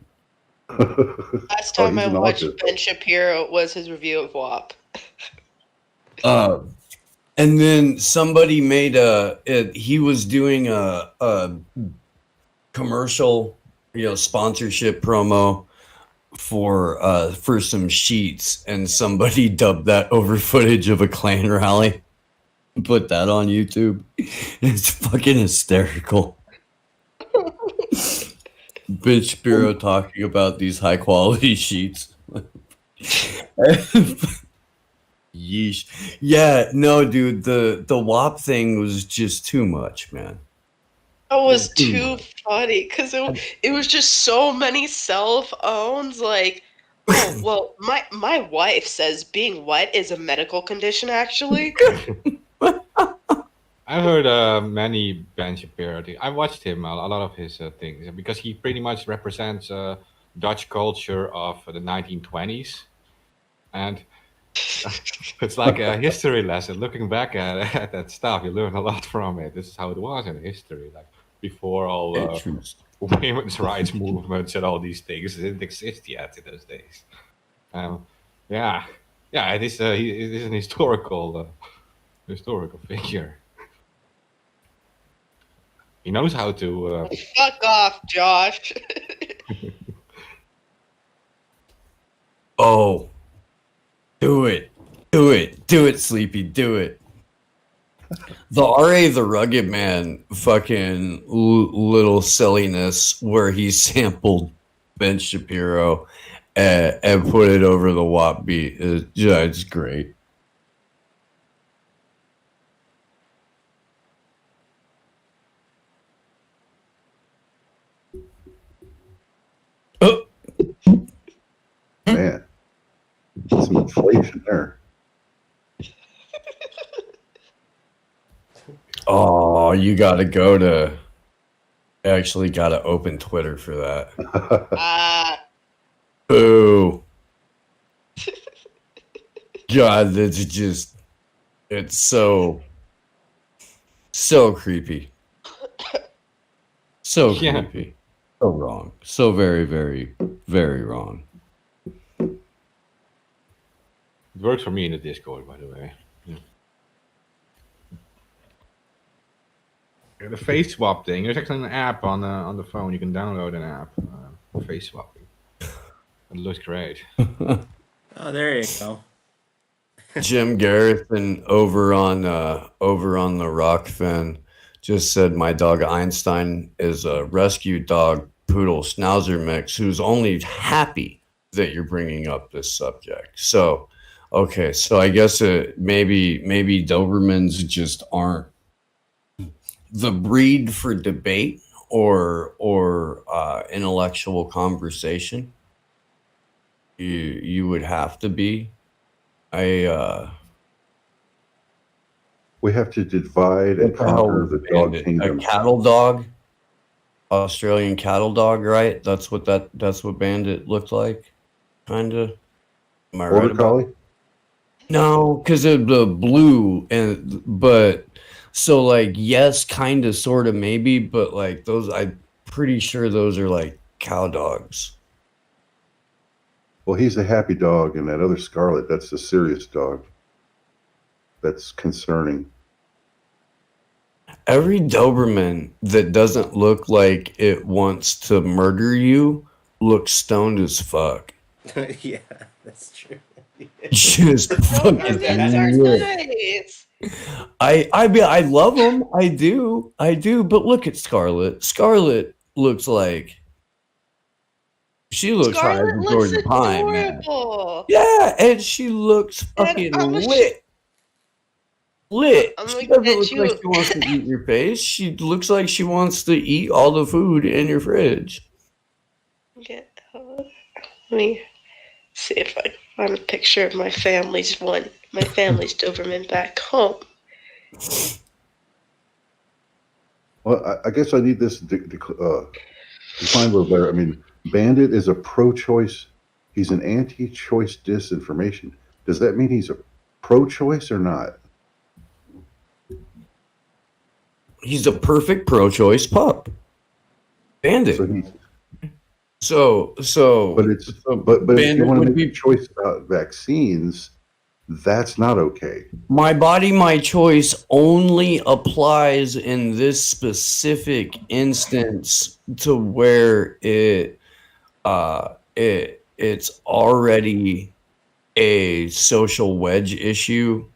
time he's I an watched autist. Ben Shapiro was his review of WAP. And then somebody made he was doing a commercial, sponsorship promo for some sheets, and somebody dubbed that over footage of a Klan rally. Put that on YouTube. It's fucking hysterical. Ben Shapiro talking about these high quality sheets. Yeesh. Yeah, no, dude, the WAP thing was just too much, man. It was too funny because it was just so many cell phones. Like, oh, well, my wife says being white is a medical condition, actually. I heard many Ben Shapiro things. I watched him a lot of his things because he pretty much represents Dutch culture of the 1920s, and it's like a history lesson. Looking back at that stuff, you learn a lot from it. This is how it was in history, like before all women's rights movements and all these things didn't exist yet in those days. Yeah, it is. It is an historical figure. He knows how to. Fuck off, Josh. Oh, do it. Do it. Do it, Sleepy. Do it. The R.A. the Rugged Man fucking little silliness where he sampled Ben Shapiro and put it over the WAP beat is just great. Oh. Man, some inflation there. Oh, you gotta actually gotta open Twitter for that. Boo. God, that's just, it's so creepy. So Yeah. creepy. So wrong. So very, very, very wrong. It works for me in the Discord, by the way. Yeah, the face swap thing. There's actually an app on the phone. You can download an app for face swapping. It looks great. Oh, there you go. Jim Garrison over on the Rock Fin just said my dog Einstein is a rescue dog poodle schnauzer mix who's only happy that you're bringing up this subject. So, okay, so I guess maybe Dobermans just aren't the breed for debate or intellectual conversation. You would have to be. We have to divide and conquer the dog kingdom. A cattle dog, Australian cattle dog, right? That's what Bandit looked like, kind of. Am I right Border about? collie? No, because of the blue but so like yes, kind of, sort of, maybe, but like those, I'm pretty sure those are like cow dogs. Well, he's a happy dog, and that other Scarlet, that's a serious dog. That's concerning. Every Doberman that doesn't look like it wants to murder you looks stoned as fuck. Yeah, that's true. Just fucking Nice. I love them. I do. But look at Scarlet. Scarlet looks like she looks Scarlet like looks Georgia Pine, man. adorable. Yeah, and she looks fucking lit. She doesn't look like she wants to eat your face. She looks like she wants to eat all the food in your fridge. Okay, let me see if I can find a picture of my family's Doberman back home. Well, I guess I need this defined a little better. I mean, Bandit is a pro-choice. He's an anti-choice disinformation. Does that mean he's a pro-choice or not? He's a perfect pro-choice pup. Bandit. So but if you want to make a choice about vaccines, that's not okay. My body, my choice only applies in this specific instance to where it's already a social wedge issue.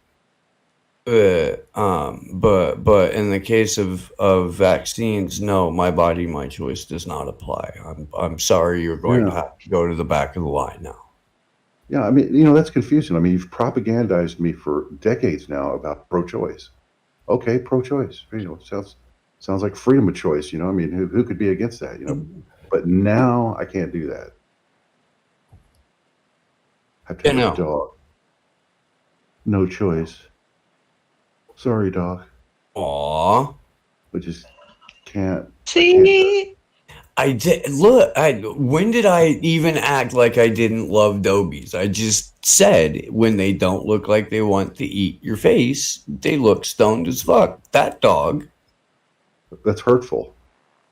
But in the case of vaccines, no, my body, my choice does not apply. I'm sorry, you're going to have to go to the back of the line now. Yeah, I mean, that's confusing. I mean, you've propagandized me for decades now about pro-choice. Okay, pro-choice. Sounds like freedom of choice. I mean, who could be against that? But now I can't do that. I have to have a dog. No choice. Sorry, dog. Aw. I just can't. See? I did. Look, when did I even act like I didn't love Dobies? I just said when they don't look like they want to eat your face, they look stoned as fuck. That dog. That's hurtful.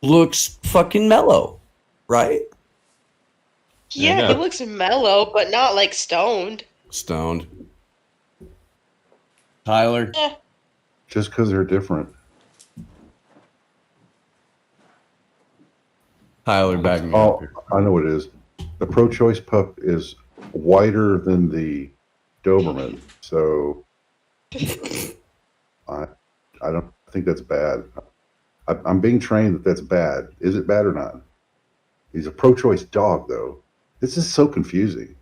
Looks fucking mellow, right? Yeah, he looks mellow, but not like stoned. Stoned. Tyler? Just because they're different. Tyler, back me Oh, up here. I know what it is. The pro-choice pup is whiter than the Doberman. So I don't think that's bad. I'm being trained that that's bad. Is it bad or not? He's a pro-choice dog, though. This is so confusing.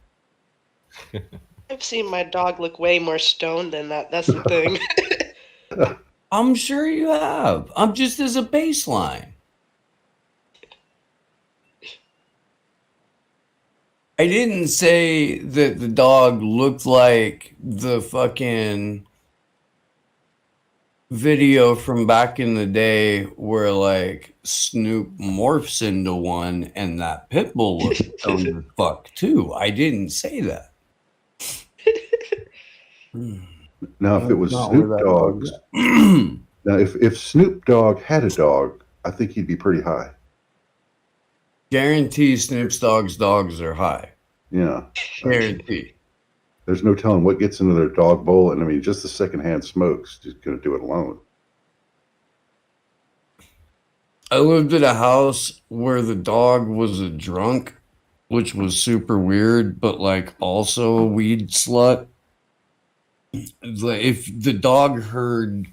I've seen my dog look way more stoned than that. That's the thing. I'm sure you have. I'm just as a baseline. I didn't say that the dog looked like the fucking video from back in the day where like Snoop morphs into one and that pit bull looks stoned as fuck too. I didn't say that. Now, if it was Not where Snoop that Dogg's, dog's now if Snoop Dogg had a dog, I think he'd be pretty high. Guarantee Snoop Dogg's dogs are high. Yeah. Guarantee. There's no telling what gets into their dog bowl, and I mean, just the secondhand smoke's just going to do it alone. I lived at a house where the dog was a drunk, which was super weird, but like also a weed slut. Like, if the dog heard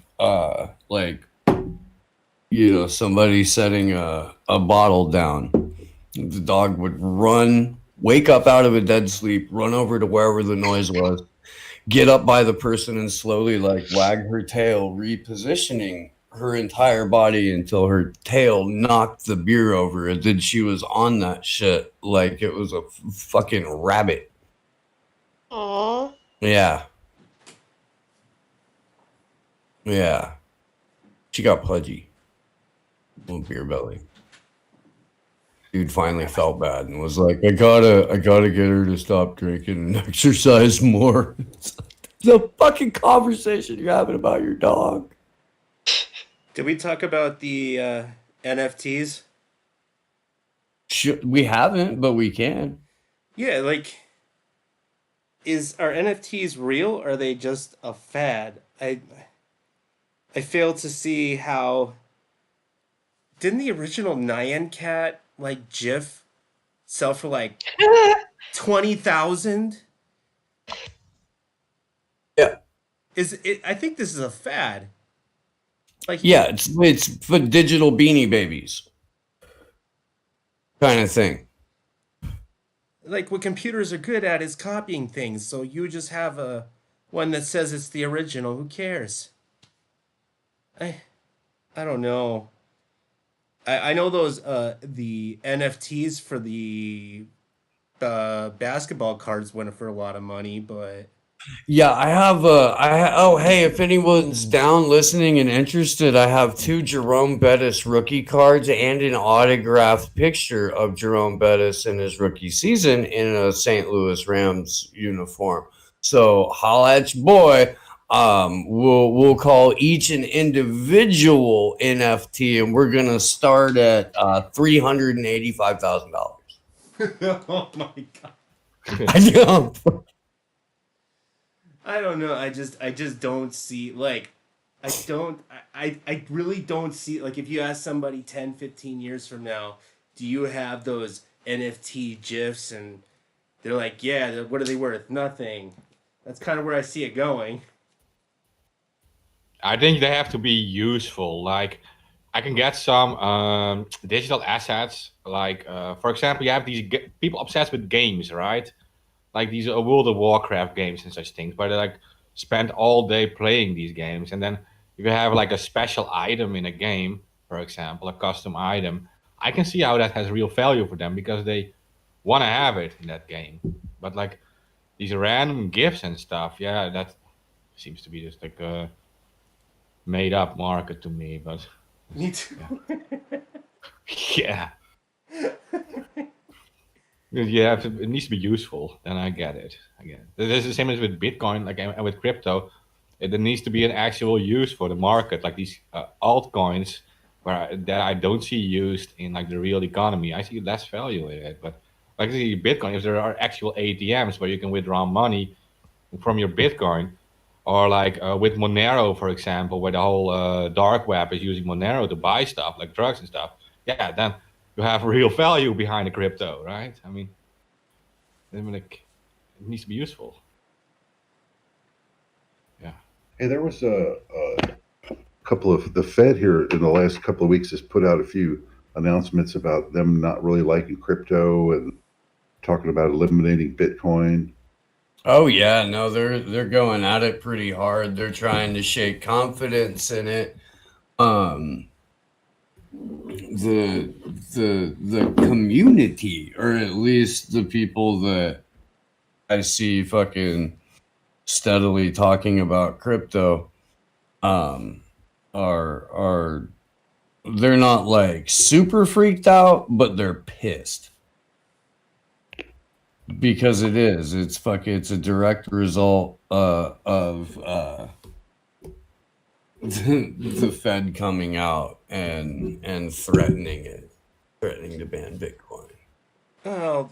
somebody setting a bottle down, the dog would run, wake up out of a dead sleep, run over to wherever the noise was, get up by the person and slowly like wag her tail, repositioning her entire body until her tail knocked the beer over, and then she was on that shit like it was a fucking rabbit. Aww. Yeah. Yeah. She got pudgy. Little beer belly. Dude finally felt bad and was like, I gotta get her to stop drinking and exercise more. It's the fucking conversation you're having about your dog. Did we talk about the NFTs? We haven't, but we can. Yeah, like, are NFTs real or are they just a fad? I fail to see how. Didn't the original Nyan Cat like GIF sell for like 20,000? Yeah. Is it? I think this is a fad. Like, Yeah, it's for digital beanie babies. Kind of thing. like what computers are good at is copying things. So you just have a one that says it's the original. Who cares? I don't know. I know those the NFTs for the basketball cards went for a lot of money, but Yeah, I have oh hey, if anyone's down listening and interested, I have 2 Jerome Bettis rookie cards and an autographed picture of Jerome Bettis in his rookie season in a St. Louis Rams uniform. So holla at your boy. We'll call each an individual NFT, and we're gonna start at $385,000. oh my god. I know. I don't know. I just don't see like I really don't see like if you ask somebody 10, 15 years from now, do you have those NFT GIFs and they're like, yeah, what are they worth? Nothing. That's kind of where I see it going. I think they have to be useful. Like, I can get some digital assets. Like, for example, you have these people obsessed with games, right? Like these World of Warcraft games and such things, where they like spend all day playing these games, and then if you have like a special item in a game, for example, a custom item, I can see how that has real value for them because they want to have it in that game. But like these random gifts and stuff, yeah, that seems to be just like a made up market to me. But Me too. yeah. You have to, it needs to be useful. Then I get it. This is the same as with Bitcoin, like and with crypto. There needs to be an actual use for the market, like these altcoins, that I don't see used in like the real economy. I see less value in it. But like the Bitcoin, if there are actual ATMs where you can withdraw money from your Bitcoin, or like with Monero, for example, where the whole dark web is using Monero to buy stuff like drugs and stuff. Yeah, then you have real value behind the crypto, right? I mean, like, It needs to be useful. Yeah. Hey, there was a couple of the Fed here in the last couple of weeks has put out a few announcements about them not really liking crypto and talking about eliminating Bitcoin. Oh yeah, no, they're going at it pretty hard. They're trying to shake confidence in it. The community, or at least the people that I see fucking steadily talking about crypto, are they're not like super freaked out, but they're pissed. Because it's a direct result of the Fed coming out and threatening to ban Bitcoin. Well,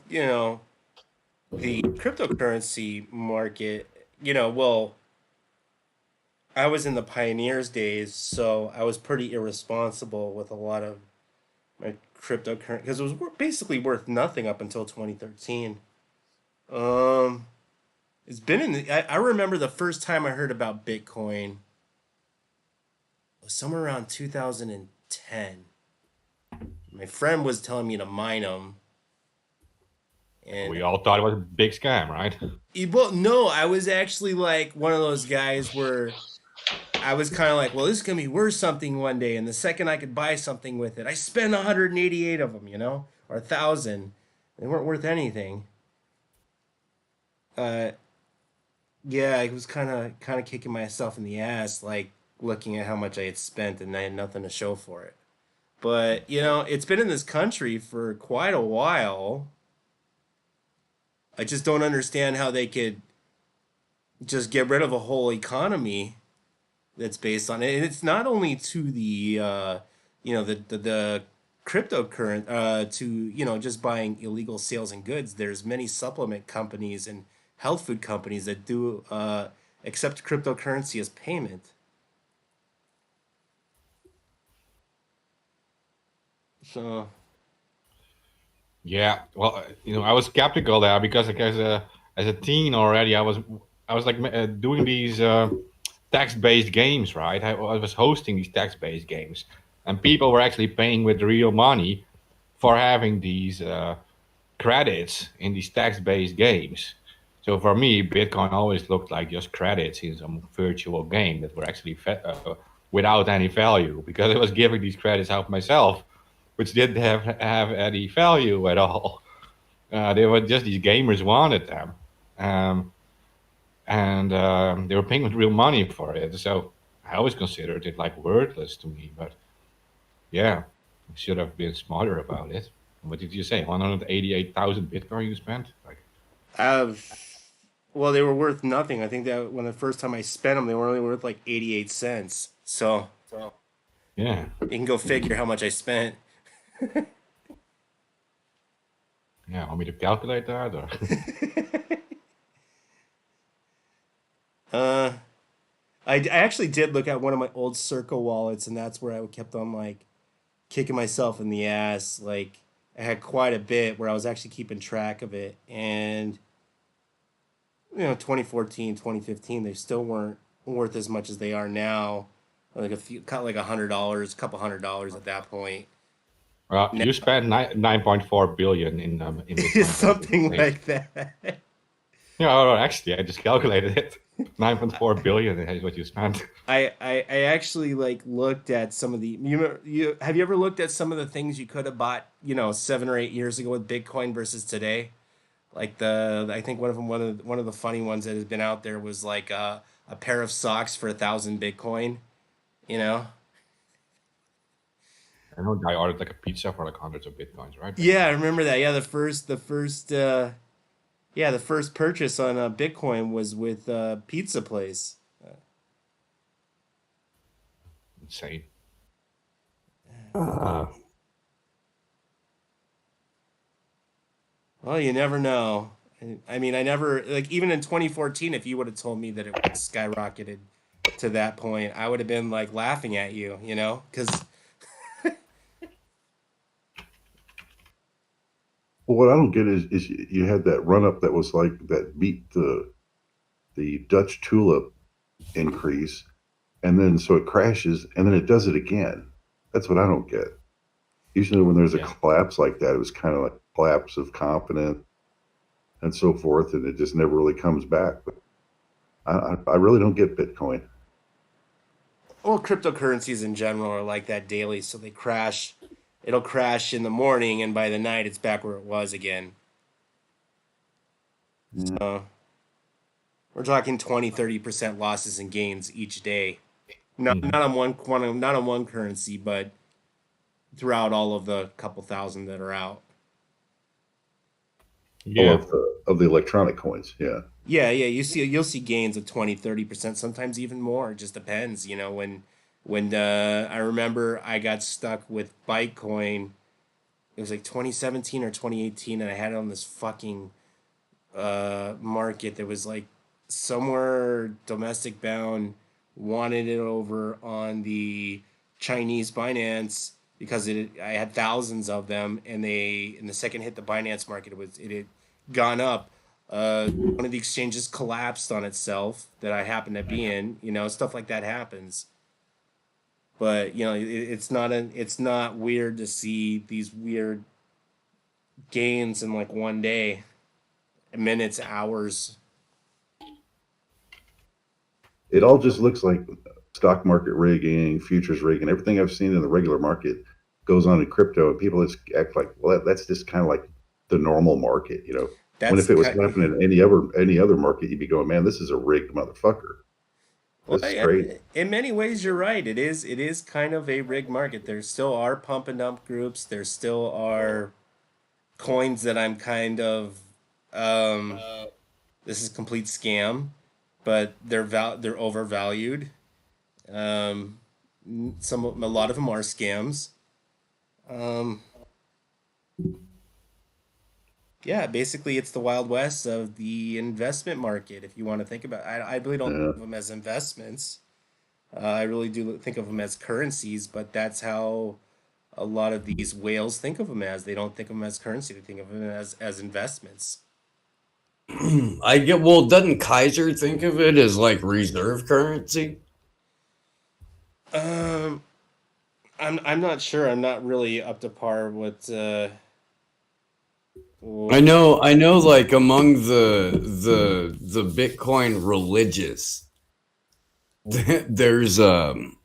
the cryptocurrency market, well, I was in the pioneers days, so I was pretty irresponsible with a lot of my cryptocurrency because it was basically worth nothing up until 2013. Um, it's been I remember the first time I heard about Bitcoin was somewhere around 2010. My friend was telling me to mine them. And We all thought it was a big scam, right? well, no, I was actually like one of those guys where I was kind of like, well, this is gonna be worth something one day, and the second I could buy something with it, I spent 188 of them, or 1,000. They weren't worth anything. Uh, yeah, I was kind of kicking myself in the ass, like looking at how much I had spent, and I had nothing to show for it. But it's been in this country for quite a while. I just don't understand how they could just get rid of a whole economy that's based on it. And it's not only to the the cryptocurrency to just buying illegal sales and goods. There's many supplement companies and health food companies that do accept cryptocurrency as payment. So Yeah. Well, I was skeptical there because like, as a teen already, I was like doing these text-based games, right? I was hosting these text-based games, and people were actually paying with real money for having these credits in these text-based games. So for me, Bitcoin always looked like just credits in some virtual game that were actually without any value because I was giving these credits out myself, which didn't have any value at all. They were just these gamers wanted them, um, and they were paying with real money for it. So I always considered it like worthless to me. But yeah, I should have been smarter about it. What did you say? 188,000 Bitcoin you spent? Like, well, they were worth nothing. I think that when the first time I spent them, they were only worth like 88 cents. So yeah, you can go figure how much I spent. yeah. Want me to calculate that? Or? I actually did look at one of my old Circle wallets, and that's where I kept on like kicking myself in the ass. Like I had quite a bit where I was actually keeping track of it, and 2014, 2015, they still weren't worth as much as they are now. Like like $100, a couple $100 at that point. Well, you spent 9.4 billion in Bitcoin. Something like that. Yeah, well, actually, I just calculated it. 9.4 billion is what you spent. I actually like looked at some of the you have you ever looked at some of the things you could have bought 7 or 8 years ago with Bitcoin versus today? Like I think one of the funny ones that has been out there was like a pair of socks for 1,000 Bitcoin. You know? I know a guy ordered like a pizza for like hundreds of Bitcoins, right? Yeah, I remember that. Yeah, the first purchase on Bitcoin was with pizza place. Insane. Well, you never know. I mean, I never like even in 2014, if you would have told me that it would skyrocketed to that point, I would have been like laughing at you, because Well, what I don't get is you had that run up that was like that beat the Dutch tulip increase, and then so it crashes, and then it does it again. That's what I don't get. Usually, when there's a Yeah. collapse like that, it was kind of like a collapse of confidence and so forth, and it just never really comes back. But I really don't get Bitcoin. Well, cryptocurrencies in general are like that daily, so they crash. It'll crash in the morning, and by the night, it's back where it was again. Yeah. So we're talking 20, 30% losses and gains each day. Not Mhm. not on one quantum, not on one currency, but throughout all of the couple thousand that are out. Oh, Yeah. of the electronic coins. Yeah. Yeah, you'll see gains of 20, 30%, sometimes even more. It just depends, when I remember I got stuck with Bitcoin. It was like 2017 or 2018, and I had it on this fucking market that was like somewhere domestic bound, wanted it over on the Chinese Binance because I had thousands of them, and they in the second hit the Binance market, it had gone up. One of the exchanges collapsed on itself that I happened to be in. Stuff like that happens. But it's not weird to see these weird gains in like one day, minutes, hours. It all just looks like stock market rigging, futures rigging. Everything I've seen in the regular market goes on in crypto, and people just act like, well, that's just kind of like the normal market, you know. When That's if it was kind. happening in any other market, you'd be going, man, this is a rigged motherfucker. Well, This is crazy. in many ways, you're right. It is kind of a rigged market. There still are pump and dump groups. There still are coins that I'm kind of, um, this is complete scam, but they're overvalued. Um, a lot of them are scams. Um, yeah, basically, it's the Wild West of the investment market. If you want to think about, I really don't Yeah. think of them as investments. I really do think of them as currencies, but that's how a lot of these whales think of them as. They don't think of them as currency. They think of them as investments. I get, well, doesn't Kaiser think of it as like reserve currency? Um, I'm not sure. I'm not really up to par with. I know, like among the Bitcoin religious, there's an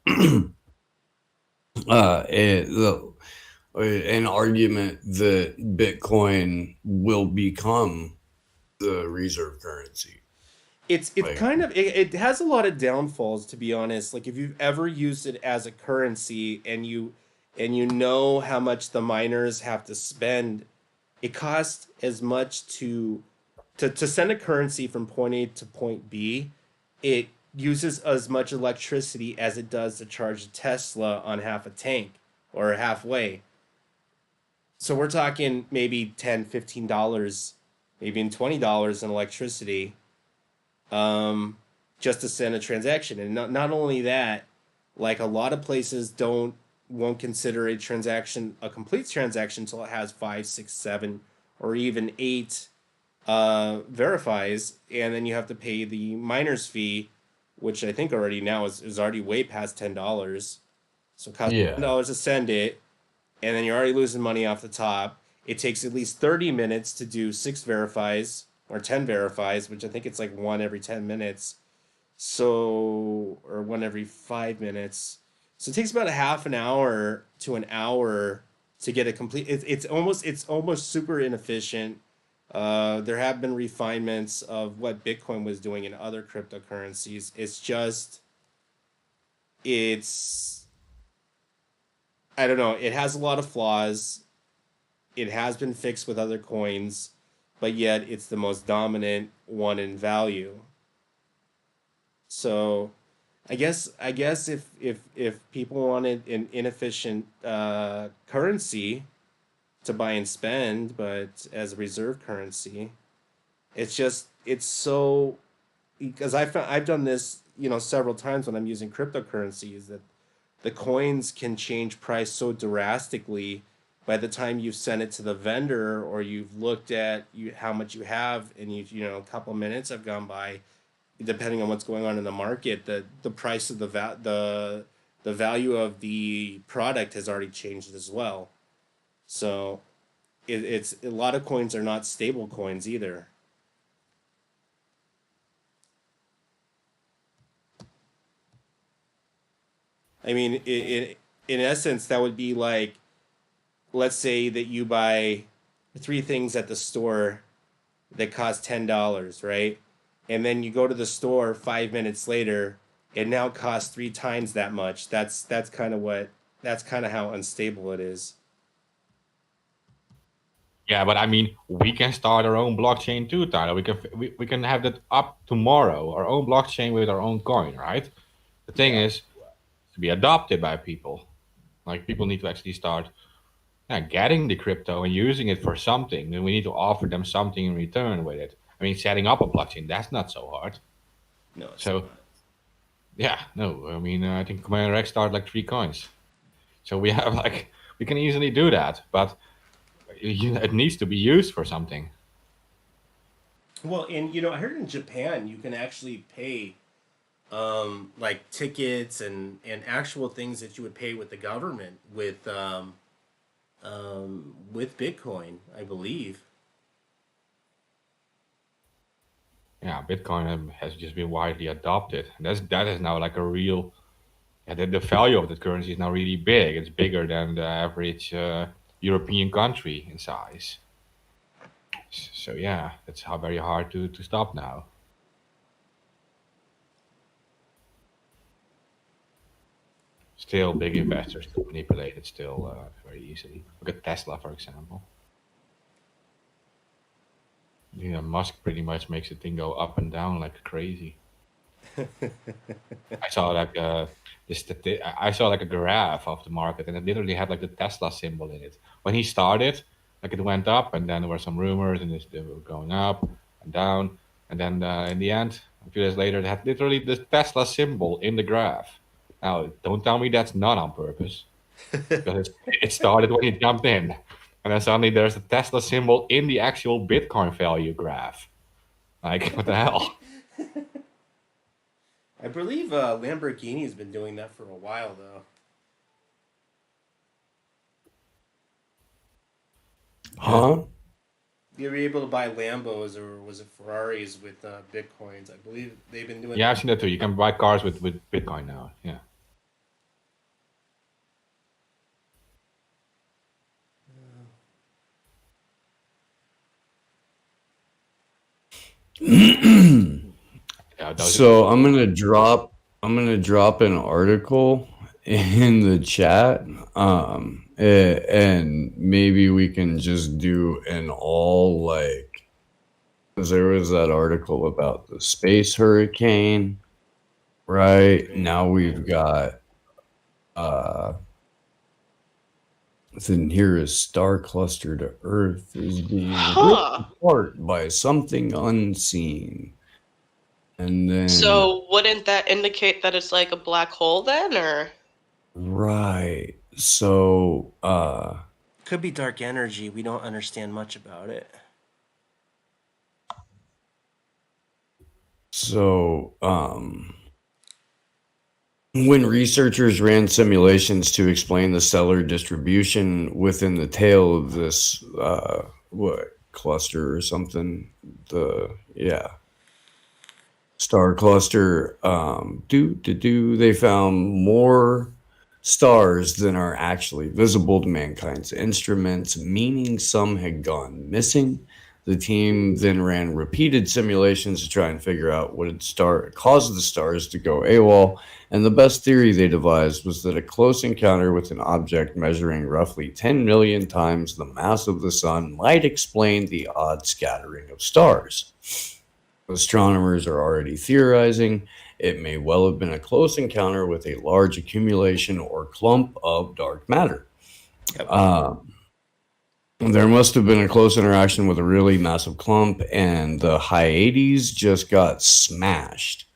argument that Bitcoin will become the reserve currency. it's Like, kind of it has a lot of downfalls, to be honest. Like if you've ever used it as a currency and you know how much the miners have to spend, it costs as much to send a currency from point A to point B. It uses as much electricity as it does to charge a Tesla on half a tank or halfway. So we're talking maybe 10, $15, maybe even $20 in electricity, um, just to send a transaction. And not only that, like a lot of places won't consider a transaction a complete transaction until it has five, six, seven, or even eight verifies, and then you have to pay the miner's fee, which I think already now is already way past $10. So it costs yeah, $10 to send it, and then you're already losing money off the top. It takes at least 30 minutes to do six verifies or 10 verifies, which I think it's like one every 10 minutes. So, or one every 5 minutes. So it takes about a half an hour to an hour to get a complete. It's almost super inefficient. There have been refinements of what Bitcoin was doing in other cryptocurrencies. It's I don't know. It has a lot of flaws. It has been fixed with other coins, but yet it's the most dominant one in value. So I guess if people wanted an inefficient currency to buy and spend, but as a reserve currency, it's so, because I've done this several times when I'm using cryptocurrencies, that the coins can change price so drastically by the time you've sent it to the vendor or you've looked at how much you have, and a couple minutes have gone by, depending on what's going on in the market, the price of the value of the product has already changed as well. So it's a lot of coins are not stable coins either. I mean, in essence, that would be like, let's say that you buy three things at the store that cost $10, right? And then you go to the store 5 minutes later, it now costs three times that much. That's kind of how unstable it is. Yeah, but I mean, we can start our own blockchain too, Tyler. We can have that up tomorrow, our own blockchain with our own coin, right? The thing is to be adopted by people. Like people need to actually start getting the crypto and using it for something. Then we need to offer them something in return with it. I mean, setting up a blockchain, that's not so hard. No, it's So not. yeah, no, I mean, I think Command Rex started like 3 coins. So we have we can easily do that, but it needs to be used for something. Well, and I heard in Japan you can actually pay like tickets and actual things that you would pay with the government with Bitcoin, I believe. Yeah, Bitcoin has just been widely adopted. That is now like a real. Yeah, the value of that currency is now really big. It's bigger than the average European country in size. So yeah, it's very hard to stop now. Still, big investors can manipulate it still very easily. Look at Tesla, for example. Musk pretty much makes the thing go up and down like crazy. I saw I saw like a graph of the market, and it literally had like the Tesla symbol in it. When he started, like it went up, and then there were some rumors, and they were going up and down, and then in the end, a few days later, they had literally the Tesla symbol in the graph. Now, don't tell me that's not on purpose, because it started when he jumped in, and then suddenly there's the Tesla symbol in the actual Bitcoin value graph. Like, what the hell? I believe Lamborghini has been doing that for a while, though. Huh? You were able to buy Lambos or was it Ferraris with Bitcoins? I believe they've been doing. Yeah, I've seen that too. You can buy cars with Bitcoin now. Yeah. Yeah, So I'm gonna drop an article in the chat. And maybe we can just do an all like, 'cause there was that article about the space hurricane, right? Now we've got the nearest star cluster to Earth is being ripped apart by something unseen. And then So wouldn't that indicate that it's like a black hole then, or? right. So Could be dark energy. We don't understand much about it. So when researchers ran simulations to explain the stellar distribution within the tail of this what cluster or something, star cluster, they found more stars than are actually visible to mankind's instruments, meaning some had gone missing. The team then ran repeated simulations to try and figure out what had caused the stars to go AWOL, and the best theory they devised was that a close encounter with an object measuring roughly 10 million times the mass of the sun might explain the odd scattering of stars. Astronomers are already theorizing it may well have been a close encounter with a large accumulation or clump of dark matter. There must have been a close interaction with a really massive clump, and the Hyades just got smashed.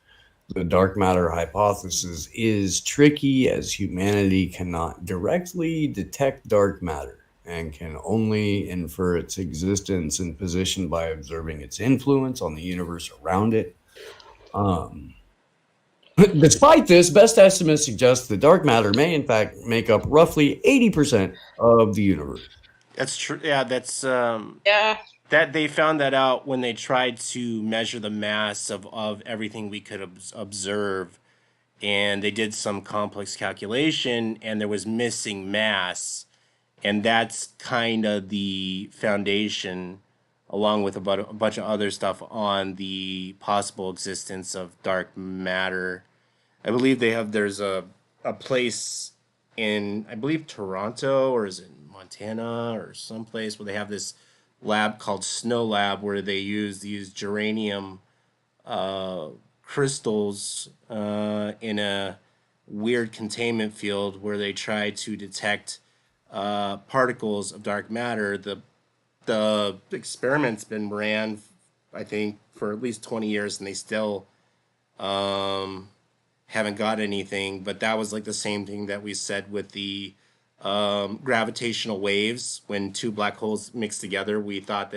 The dark matter hypothesis is tricky as humanity cannot directly detect dark matter. and can only infer its existence and position by observing its influence on the universe around it. Despite this, best estimates suggest that dark matter may in fact make up roughly 80% of the universe. That's true. Yeah, that's Yeah. that they found that out when they tried to measure the mass of everything we could observe, and they did some complex calculation, and there was missing mass, and that's kind of the foundation, along with about a bunch of other stuff, on the possible existence of dark matter. I believe there's a place in, I believe, Toronto, or is it Montana or someplace, where they have this lab called Snow Lab, where they use these geranium uh, crystals in a weird containment field where they try to detect particles of dark matter. The experiment's been ran, I think, for at least 20 years, and they still um, haven't got anything. But that was like the same thing that we said with the gravitational waves. When two black holes mixed together, we thought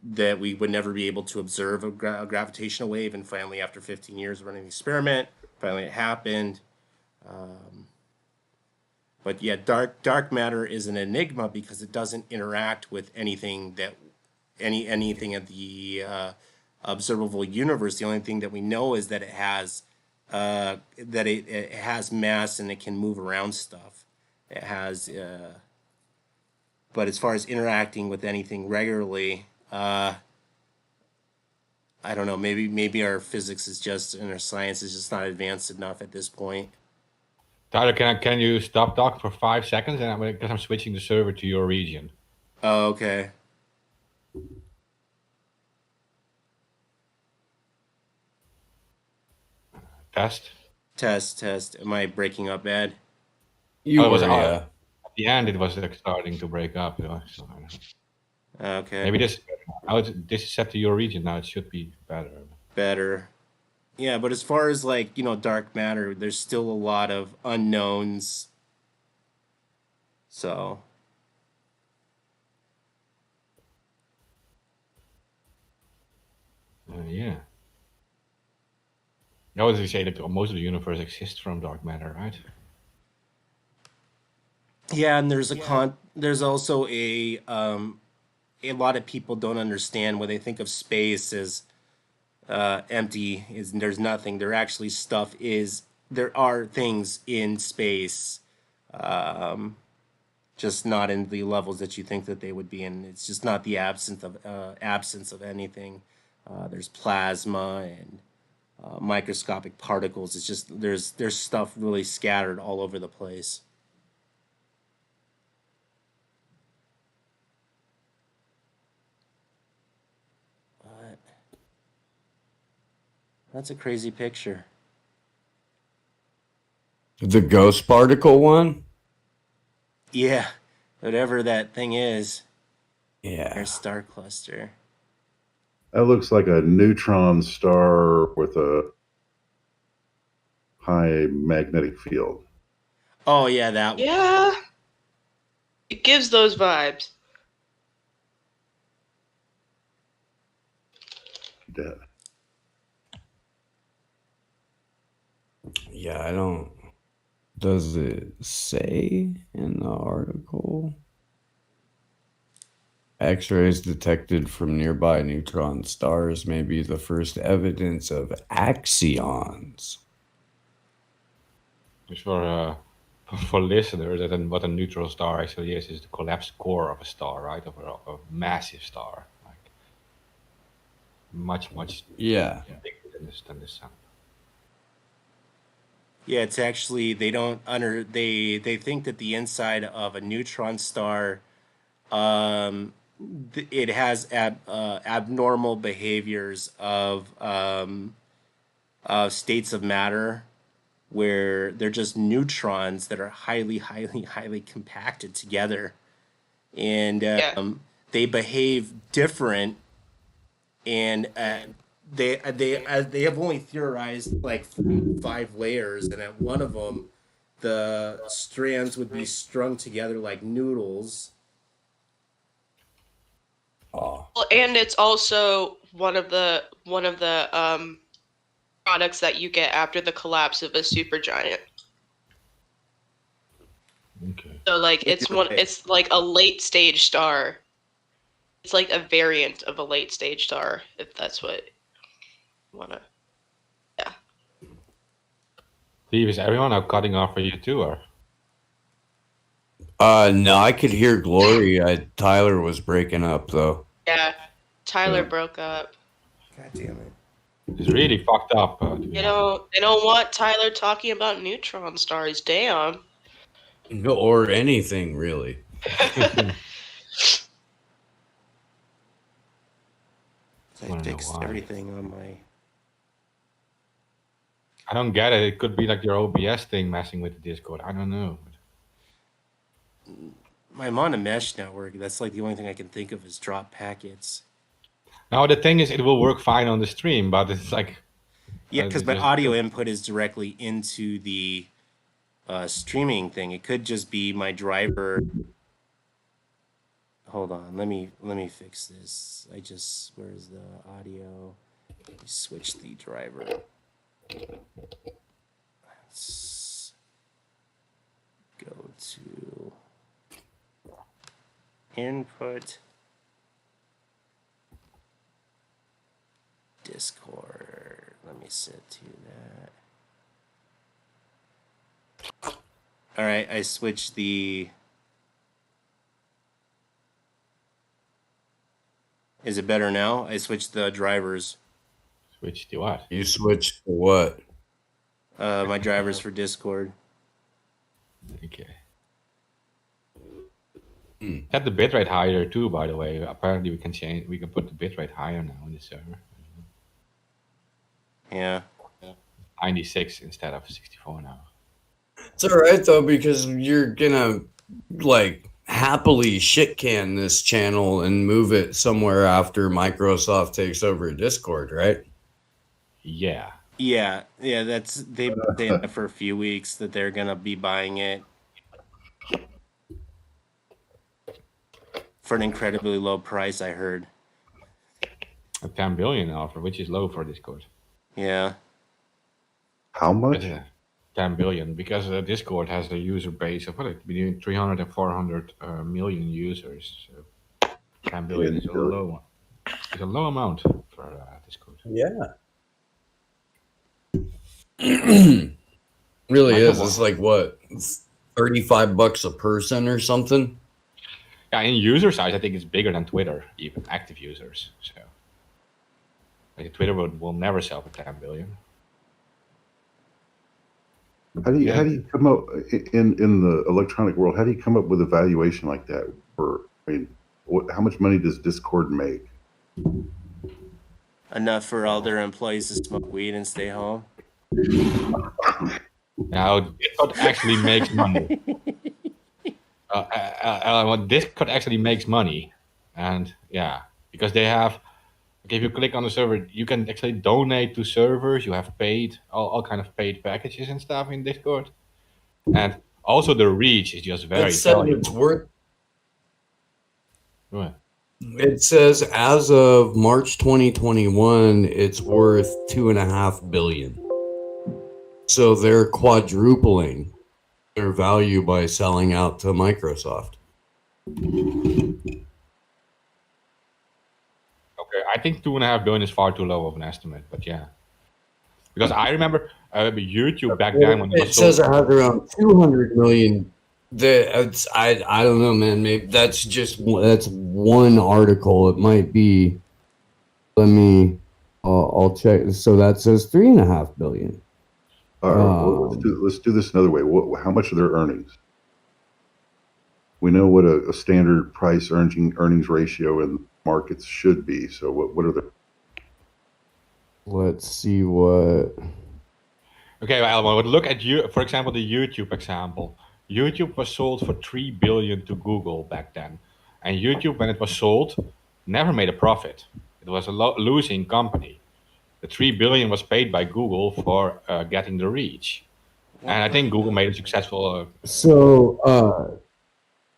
that we would never be able to observe a gravitational wave, and finally, after 15 years of running the experiment, finally it happened. But yeah, dark matter is an enigma because it doesn't interact with anything of the observable universe. The only thing that we know is that it has mass and it can move around stuff. It has, but as far as interacting with anything regularly, I don't know. Maybe our physics is just, and our science is just not advanced enough at this point. Tyler, can you stop talking for 5 seconds? And because I'm switching the server to your region. Oh, okay. Test. Test. Am I breaking up bad? You it was were, yeah. at the end. It was like starting to break up. You know, so Okay. maybe this. This is set to your region now. It should be better. Better. Yeah, but as far as like, dark matter, there's still a lot of unknowns. So, Yeah. I always say that most of the universe exists from dark matter, right? yeah, and there's also a lot of people don't understand when they think of space as empty, is there's nothing. There are things in space, um, just not in the levels that you think that they would be in. It's just not the absence of anything. There's plasma and microscopic particles. It's just there's stuff really scattered all over the place. But that's a crazy picture. The ghost particle one? Yeah, whatever that thing is. Yeah. Our star cluster. That looks like a neutron star with a high magnetic field. Oh yeah, that one. Yeah. It gives those vibes. Dead. Yeah, I don't. Does it say in the article? X-rays detected from nearby neutron stars may be the first evidence of axions. Just for listeners, what a neutron star actually is the collapsed core of a star, right? Of a massive star, like much Yeah. bigger than the sun. Yeah, it's actually they think that the inside of a neutron star, it has abnormal behaviors of states of matter where they're just neutrons that are highly compacted together, and they behave different, and they have only theorized like 5 layers, and at one of them, the strands would be strung together like noodles, Oh. Well, and it's also one of the products that you get after the collapse of a supergiant. Okay. So like it's like a late stage star. It's like a variant of a late stage star, if that's what you wanna. Yeah. Steve, is everyone now cutting off for you too, or? No, I could hear Glory. Tyler was breaking up though. Yeah. Tyler Yeah. broke up. God damn it. It's really fucked up. To be You honest. know, they don't want Tyler talking about neutron stars. Damn. Or anything really. I Wanna know fixed why. everything on my. I don't get it. It could be like your OBS thing messing with the Discord. I don't know. I'm on a mesh network. That's like the only thing I can think of is drop packets. Now the thing is, it will work fine on the stream, but it's like Yeah, because it's my just- audio input is directly into the streaming thing. It could just be my driver. Hold on, let me fix this. Where's the audio? Let me switch the driver. Let's go to input Discord. Let me set to that. All right, I switched the. Is it better now? I switched the drivers. switch to what? You switched to what? My drivers for Discord. Okay. Set the bitrate higher too, by the way. Apparently, we can put the bitrate higher now in the server. Yeah. 96 instead of 64 now. It's all right though because you're gonna like happily shit can this channel and move it somewhere after Microsoft takes over Discord, right? Yeah. Yeah. They've been saying that for a few weeks that they're gonna be buying it for an incredibly low price. I heard. A 10 billion offer, which is low for Discord. Yeah. How much? But, 10 billion because Discord has a user base of between 300 and 400 million users. So 10 billion is a low one. It's a low amount for Discord. Yeah. Really is. It's like what, $35 a person or something? Yeah, in user size, I think it's bigger than Twitter, even active users. So, like, Twitter will never sell for 10 billion. How do you come up in the electronic world? How do you come up with a valuation like that? How much money does Discord make? Enough for all their employees to smoke weed and stay home. Now, Discord actually makes money. Discord actually makes money, and yeah, because they have. Okay, if you click on the server, you can actually donate to servers. You have paid all kind of paid packages and stuff in Discord, and also the reach is just very It said valuable. it's worth. Right. It says as of March 2021, it's worth $2.5 billion. So they're quadrupling their value by selling out to Microsoft. Okay, I think 2.5 billion is far too low of an estimate, but yeah, because I remember YouTube back then when It says it has around 200 million. I don't know, man. Maybe that's one article. It might be. I'll check. So that says 3.5 billion. All right, well, let's do this another way. How much are their earnings? We know what a standard price earnings ratio in markets should be. So what are the? Let's see what. Okay, well, look at you. For example, the YouTube example. YouTube was sold for 3 billion to Google back then, and YouTube, when it was sold, never made a profit. It was a losing company. The 3 billion was paid by Google for getting the reach, and I think Google made a successful.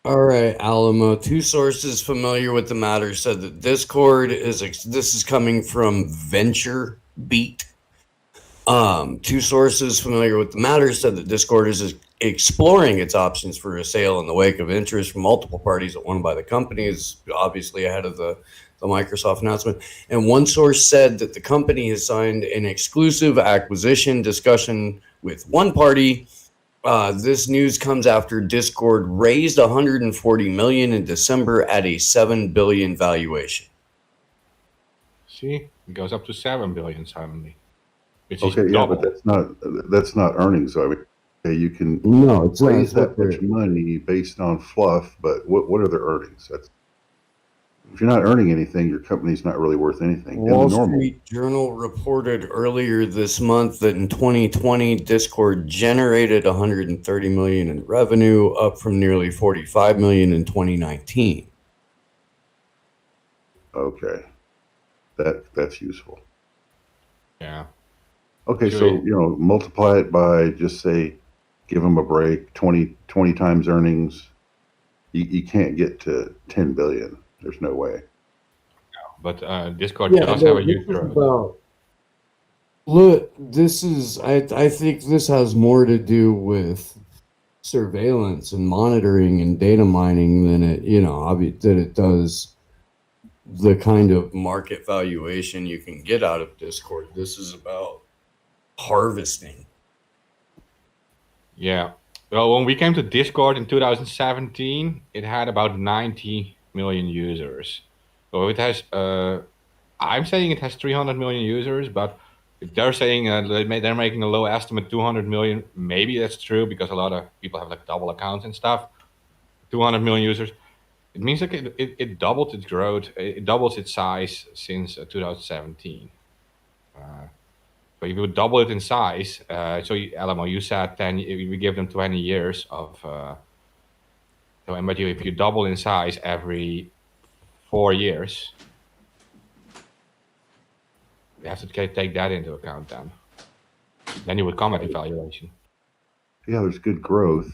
All right, Alamo. Two sources familiar with the matter said that Discord this is coming from Venture Beat. Two sources familiar with the matter said that Discord is exploring its options for a sale in the wake of interest from multiple parties that won by the company, is obviously ahead of the Microsoft announcement. And one source said that the company has signed an exclusive acquisition discussion with one party. This news comes after Discord raised $140 million in December at a $7 billion valuation. See, it goes up to 7 billion suddenly, which Okay, is yeah, double. but that's not earnings. I mean, okay, you can No, it's not. raise that much money based on fluff, but what are their earnings? If you're not earning anything, your company's not really worth anything. Wall Street Journal reported earlier this month that in 2020, Discord generated $130 million in revenue, up from nearly $45 million in 2019. Okay, that's useful. Yeah. Okay, Sure. so multiply it by, just say, give them a break, 20 times earnings. You can't get to 10 billion. There's no way. But Discord does have a huge growth. Look, I think this has more to do with surveillance and monitoring and data mining than it does the kind of market valuation you can get out of Discord. This is about harvesting. Yeah. Well, when we came to Discord in 2017, it had about 90 million users. So it has, I'm saying it has 300 million users, but if they're saying they're making a low estimate 200 million, maybe that's true because a lot of people have like double accounts and stuff. 200 million users. It means like it doubled its growth. It doubles its size since 2017. So if you would double it in size, Alamo, you said 10. We give them 20 years of. But if you double in size every 4 years, you have to take that into account then. Then you would come at evaluation. Yeah, there's good growth.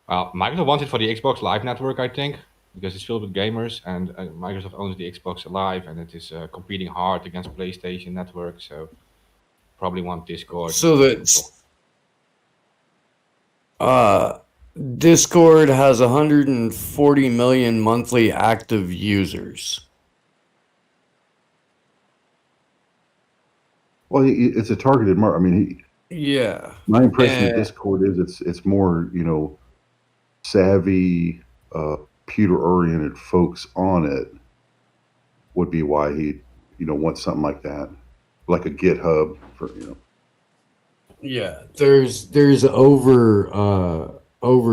Well, Microsoft wants it for the Xbox Live network, I think, because it's filled with gamers, and Microsoft owns the Xbox Live, and it is competing hard against PlayStation Network, so probably want Discord. So Discord has 140 million monthly active users. Well, it's a targeted market. I mean, yeah. My impression of Discord is it's more savvy, computer-oriented folks on it would be why he wants something like that, like a GitHub for. Yeah, there's over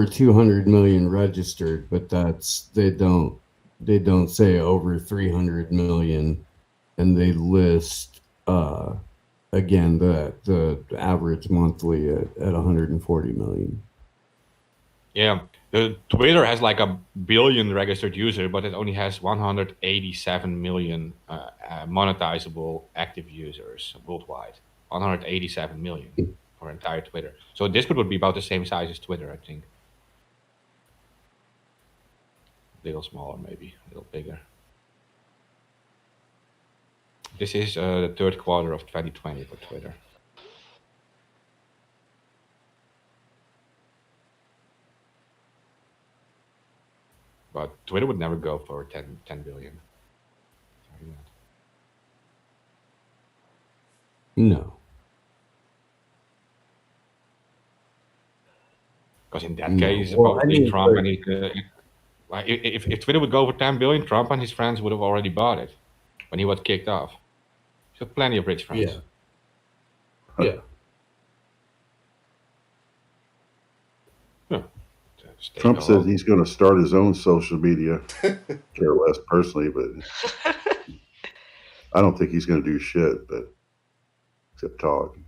200 million registered, but they don't say over 300 million, and they list again the average monthly at 140 million. Yeah, Twitter has like a billion registered users, but it only has 187 million monetizable active users worldwide. 187 million for entire Twitter. So Discord would be about the same size as Twitter, I think. A little smaller, maybe a little bigger. This is the third quarter of 2020 for Twitter. But Twitter would never go for 10 billion. No. Because in that case, Trump and if Twitter would go for 10 billion, Trump and his friends would have already bought it when he was kicked off. He had plenty of rich friends. Yeah. Trump says he's going to start his own social media. Care less personally, but I don't think he's going to do shit, but except talk.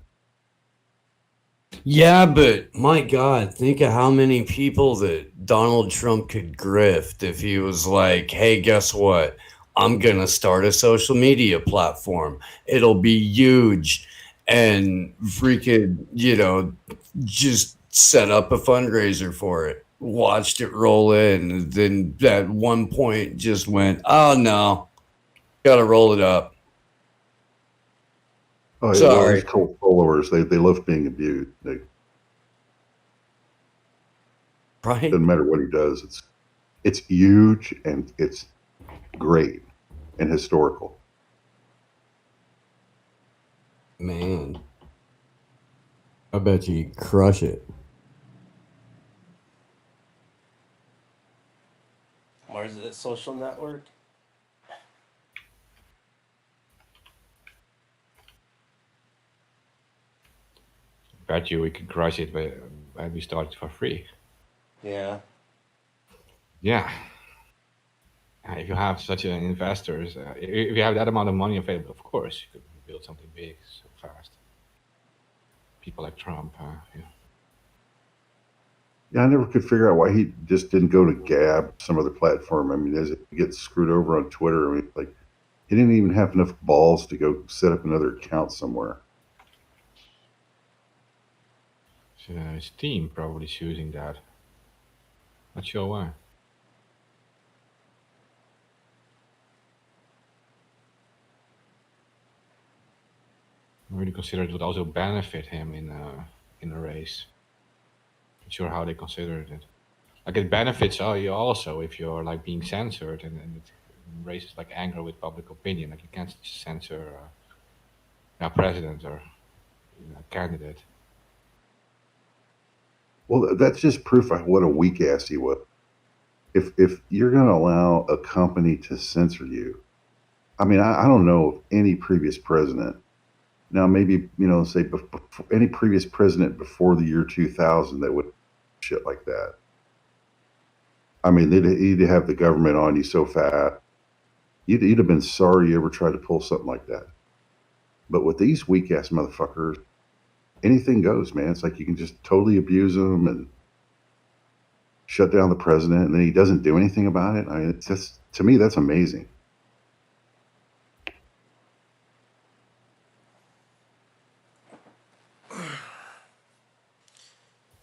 Yeah, but my God, think of how many people that Donald Trump could grift if he was like, hey, guess what? I'm going to start a social media platform. It'll be huge and freaking, just set up a fundraiser for it, watched it roll in, and then at one point just went, "Oh no, gotta roll it up." Oh, yeah, well, his Sorry. cult followers, they love being abused. Right? Doesn't matter what he does. It's huge and it's great and historical. Man, I bet you crush it. Or is it a social network? Bet you we could crush it when we start for free. Yeah. Yeah. If you have such an investors, if you have that amount of money available, of course you could build something big so fast. People like Trump, yeah. Yeah, I never could figure out why he just didn't go to Gab, some other platform. I mean, as it gets screwed over on Twitter, I mean, like he didn't even have enough balls to go set up another account somewhere. So, his team probably is using that. Not sure why. I really consider it would also benefit him in a race. Not sure how they considered it. Like it benefits you also if you're like being censored and it raises like anger with public opinion. Like you can't censor a president or a candidate. Well, that's just proof of what a weak ass he was. If you're going to allow a company to censor you, I mean, I don't know of any previous president. Now, maybe, say any previous president before the year 2000 that would shit like that. I mean, they'd have the government on you so fast. You'd have been sorry you ever tried to pull something like that. But with these weak ass motherfuckers, anything goes, man. It's like you can just totally abuse them and shut down the president, and then he doesn't do anything about it. I mean, it's just, to me, that's amazing.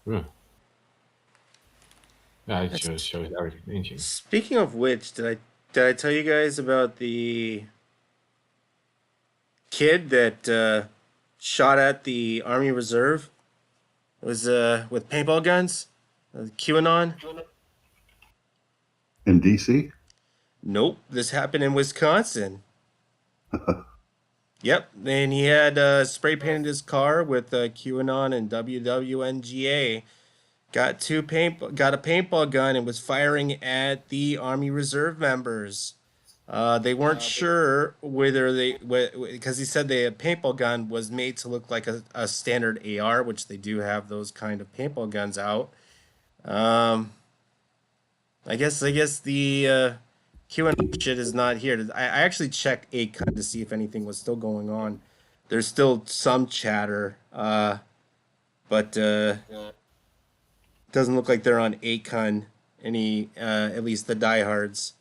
Yeah, it shows everything. Speaking of which, did I tell you guys about the kid that shot at the Army Reserve? It was with paintball guns? QAnon? In D.C.? Nope, this happened in Wisconsin. Yep, and he had spray painted his car with QAnon and WWNGA. Got a paintball gun and was firing at the Army Reserve members. They weren't sure whether because he said the paintball gun was made to look like a standard AR, which they do have those kind of paintball guns out. I guess the QAnon shit is not here. I actually checked ACON to see if anything was still going on. There's still some chatter, but doesn't look like they're on ACON any, at least the diehards.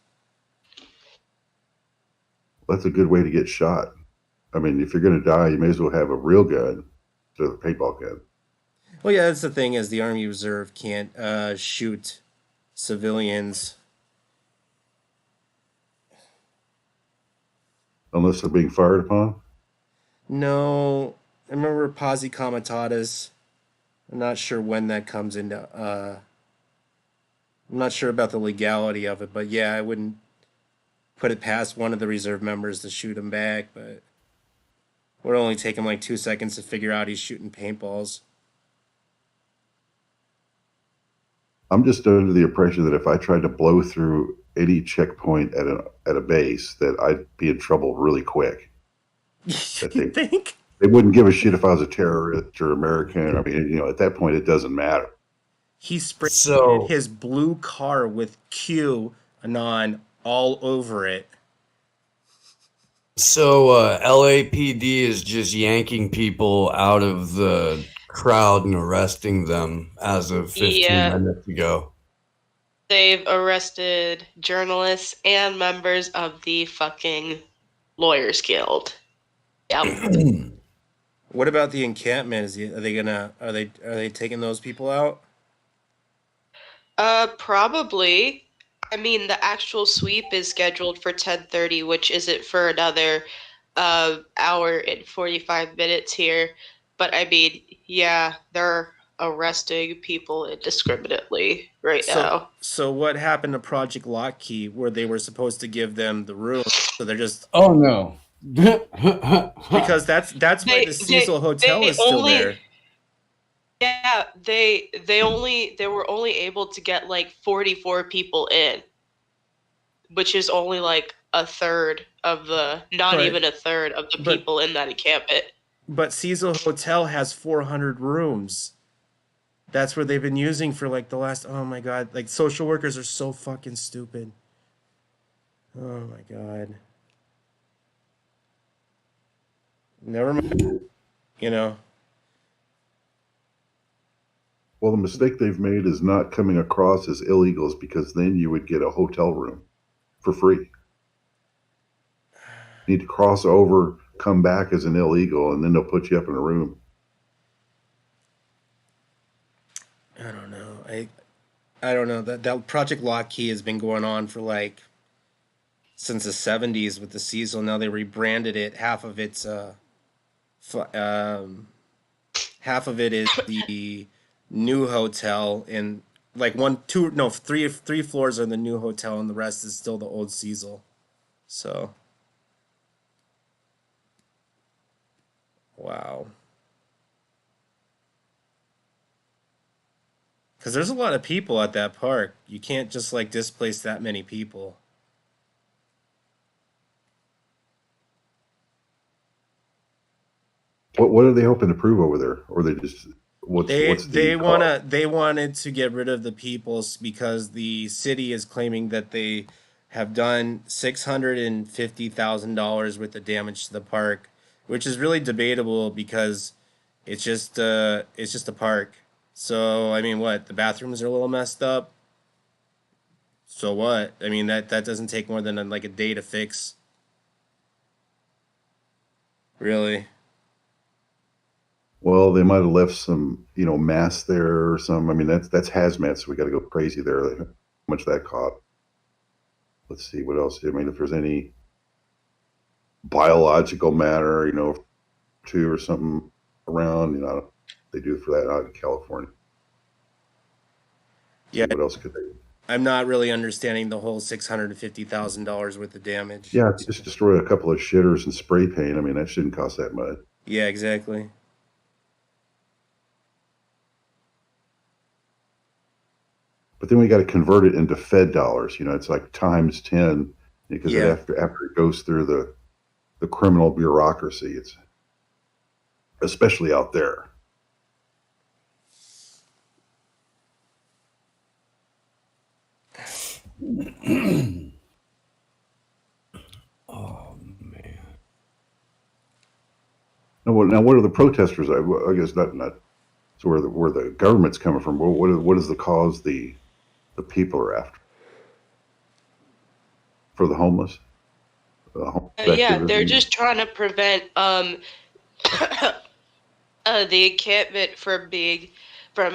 That's a good way to get shot. I mean, if you're going to die, you may as well have a real gun instead of a paintball gun. Well, yeah, that's the thing is the Army Reserve can't shoot civilians. Unless they're being fired upon? No, I remember Posse Comitatus. I'm not sure when that comes into. I'm not sure about the legality of it, but yeah, I wouldn't put it past one of the reserve members to shoot him back, but it would only take him like 2 seconds to figure out he's shooting paintballs. I'm just under the impression that if I tried to blow through any checkpoint at a base, that I'd be in trouble really quick. You think? They wouldn't give a shit if I was a terrorist or American. I mean, at that point, it doesn't matter. He sprayed his blue car with QAnon all over it. So LAPD is just yanking people out of the crowd and arresting them as of 15 minutes ago. They've arrested journalists and members of the fucking Lawyers Guild. Yep. What about the encampment? Are they taking those people out? Probably. I mean, the actual sweep is scheduled for 10:30, which isn't for another hour and 45 minutes here. But I mean, yeah, they're arresting people indiscriminately right now. So what happened to Project Lockheed, where they were supposed to give them the room? So they're just Oh no. because that's why the They Cecil Hotel they is still only there. yeah, they were only able to get like 44 people in, which is only like a third of the not But even a third of the but people in that encampment. but Cecil Hotel has 400 rooms. That's where they've been using for like the last. Oh my god! Like social workers are so fucking stupid. Oh my god. Never mind. You know. Well, the mistake they've made is not coming across as illegals, because then you would get a hotel room for free. You need to cross over, come back as an illegal, and then they'll put you up in a room. I don't know. I don't know that Project Lockheed has been going on for like since the 70s with the Cecil. Now they rebranded it. Half of it is the new hotel, and like three floors are the new hotel, and the rest is still the old Cecil. So, wow. Because there's a lot of people at that park. You can't just like displace that many people. What are they hoping to prove over there? Or they just what's the cause? They wanted to get rid of the peoples because the city is claiming that they have done $650,000 worth of damage to the park, which is really debatable because it's just a park. So I mean, what, the bathrooms are a little messed up. So what? I mean, that doesn't take more than like a day to fix. Really. Well, they might have left some, mass there or some. I mean, that's hazmat, so we got to go crazy there. How much that cost? Let's see what else. I mean, if there's any biological matter, too, or something around, they do for that out in California. Yeah, See what else could they? I'm not really understanding the whole $650,000 worth of damage. Yeah, just destroy a couple of shitters and spray paint. I mean, that shouldn't cost that much. Yeah, exactly. But then we got to convert it into Fed dollars. It's like times 10, because Yeah. after it goes through the criminal bureaucracy, it's especially out there. Oh man. Now, what are the protesters? I guess not. So where the government's coming from? What is the cause the people are after? For the homeless? Yeah, they're just trying to prevent the encampment from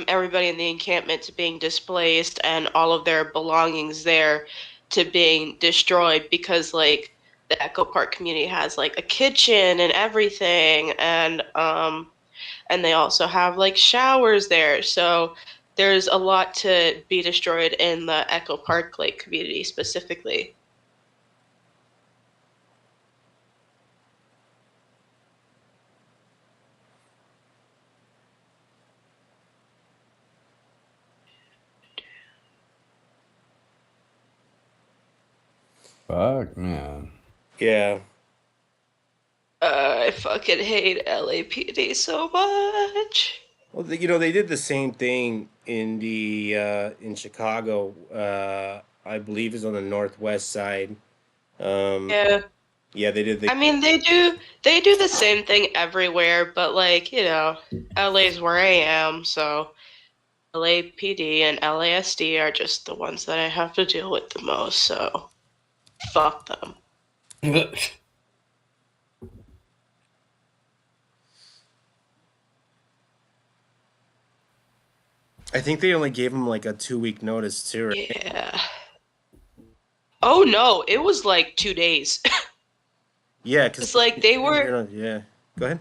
everybody in the encampment to being displaced and all of their belongings there to being destroyed, because like the Echo Park community has like a kitchen and everything, and they also have like showers there. So there's a lot to be destroyed in the Echo Park Lake community specifically. Fuck man. Yeah. I fucking hate LAPD so much. Well, they did the same thing in the in Chicago. I believe is on the northwest side. Yeah. Yeah, they did. I mean, they do the same thing everywhere, but like, LA's where I am, so LAPD and LASD are just the ones that I have to deal with the most, so fuck them. I think they only gave him like a 2-week notice too. Right? Yeah. Oh no, it was like 2 days. Yeah, because It's like they were. Yeah, go ahead.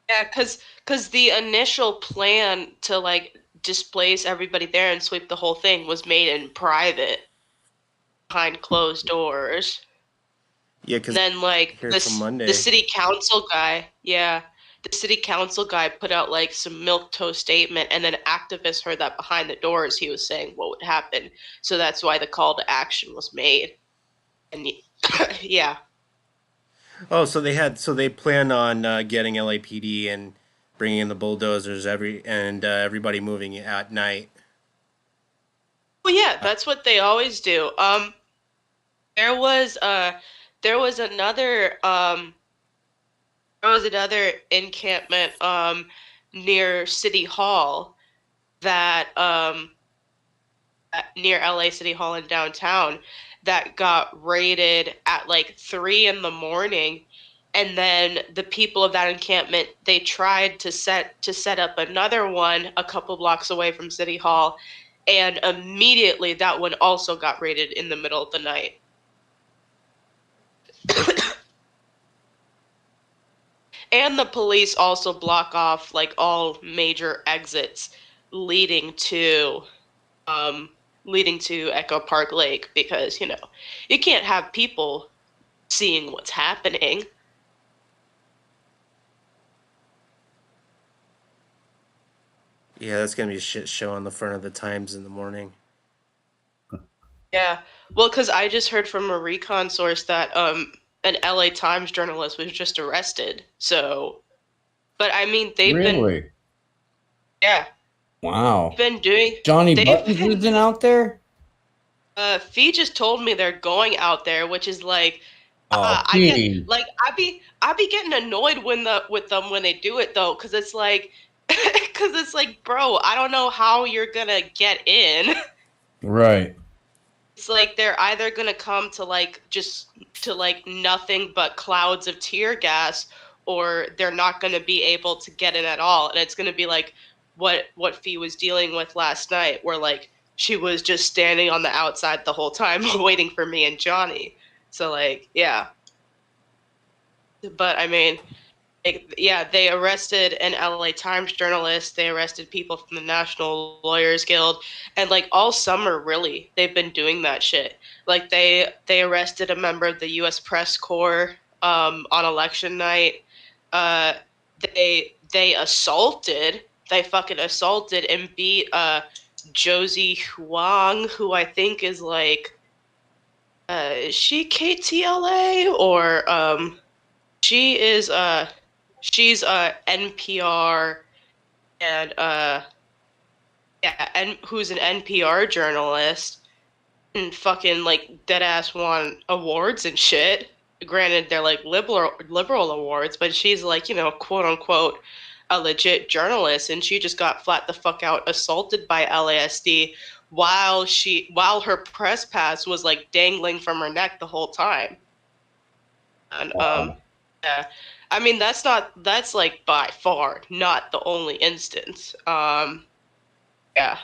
Yeah, because the initial plan to like displace everybody there and sweep the whole thing was made in private, behind closed doors. Yeah, because Then like here till this Monday. the city council guy, yeah, the city council guy put out like some milquetoast statement, and then activists heard that behind the doors he was saying what would happen. So that's why the call to action was made. And yeah. Oh, so they planned on getting LAPD and bringing in the bulldozers everybody moving at night. Well, yeah, that's what they always do. There was there was another encampment near City Hall that near LA City Hall in downtown that got raided at like 3 in the morning, and then the people of that encampment, they tried to set up another one a couple blocks away from City Hall, and immediately that one also got raided in the middle of the night. And the police also block off like all major exits leading to Echo Park Lake, because you can't have people seeing what's happening. Yeah, that's gonna be a shit show on the front of the Times in the morning. Yeah, well, because I just heard from a recon source that an LA Times journalist was just arrested. So, but I mean, they've Really? been, yeah, Wow. been doing. Johnny they've Buttons been, isn't out there? Fee just told me they're going out there, which is like, Oh, I get Fee. like I be getting annoyed with them when they do it though, because it's like, bro, I don't know how you're gonna get in. Right. It's like they're either gonna come to like just to like nothing but clouds of tear gas, or they're not gonna be able to get in at all, and it's gonna be like what Fee was dealing with last night, where like she was just standing on the outside the whole time waiting for me and Johnny. So like, yeah. But I mean, yeah, they arrested an LA Times journalist. They arrested people from the National Lawyers Guild, and like all summer, really, they've been doing that shit. Like they arrested a member of the U.S. Press Corps on election night. Uh, they fucking assaulted and beat Josie Huang, who I think is like is she KTLA, or she is she's NPR, and yeah, and who's an NPR journalist, and fucking like dead ass won awards and shit. Granted, they're like liberal awards, but she's like, quote unquote a legit journalist, and she just got flat the fuck out assaulted by LASD while her press pass was like dangling from her neck the whole time. And yeah. I mean, that's like by far not the only instance. Yeah.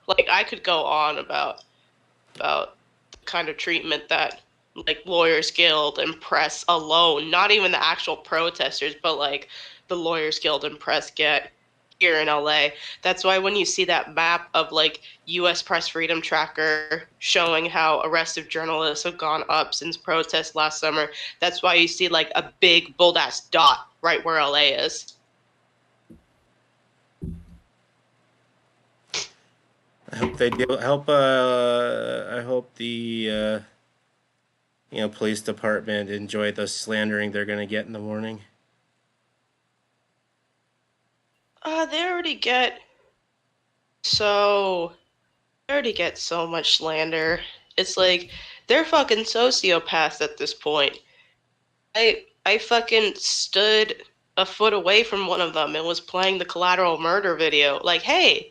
Like I could go on about the kind of treatment that like Lawyers Guild and press alone, not even the actual protesters, but like the Lawyers Guild and press get here in LA. That's why when you see that map of like US Press Freedom Tracker showing how arrests of journalists have gone up since protests last summer, that's why you see like a big bold ass dot right where LA is. I hope they do help. I hope the police department enjoy the slandering they're gonna get in the morning. They already get so much slander. It's like they're fucking sociopaths at this point. I fucking stood a foot away from one of them and was playing the Collateral Murder video. Like, hey,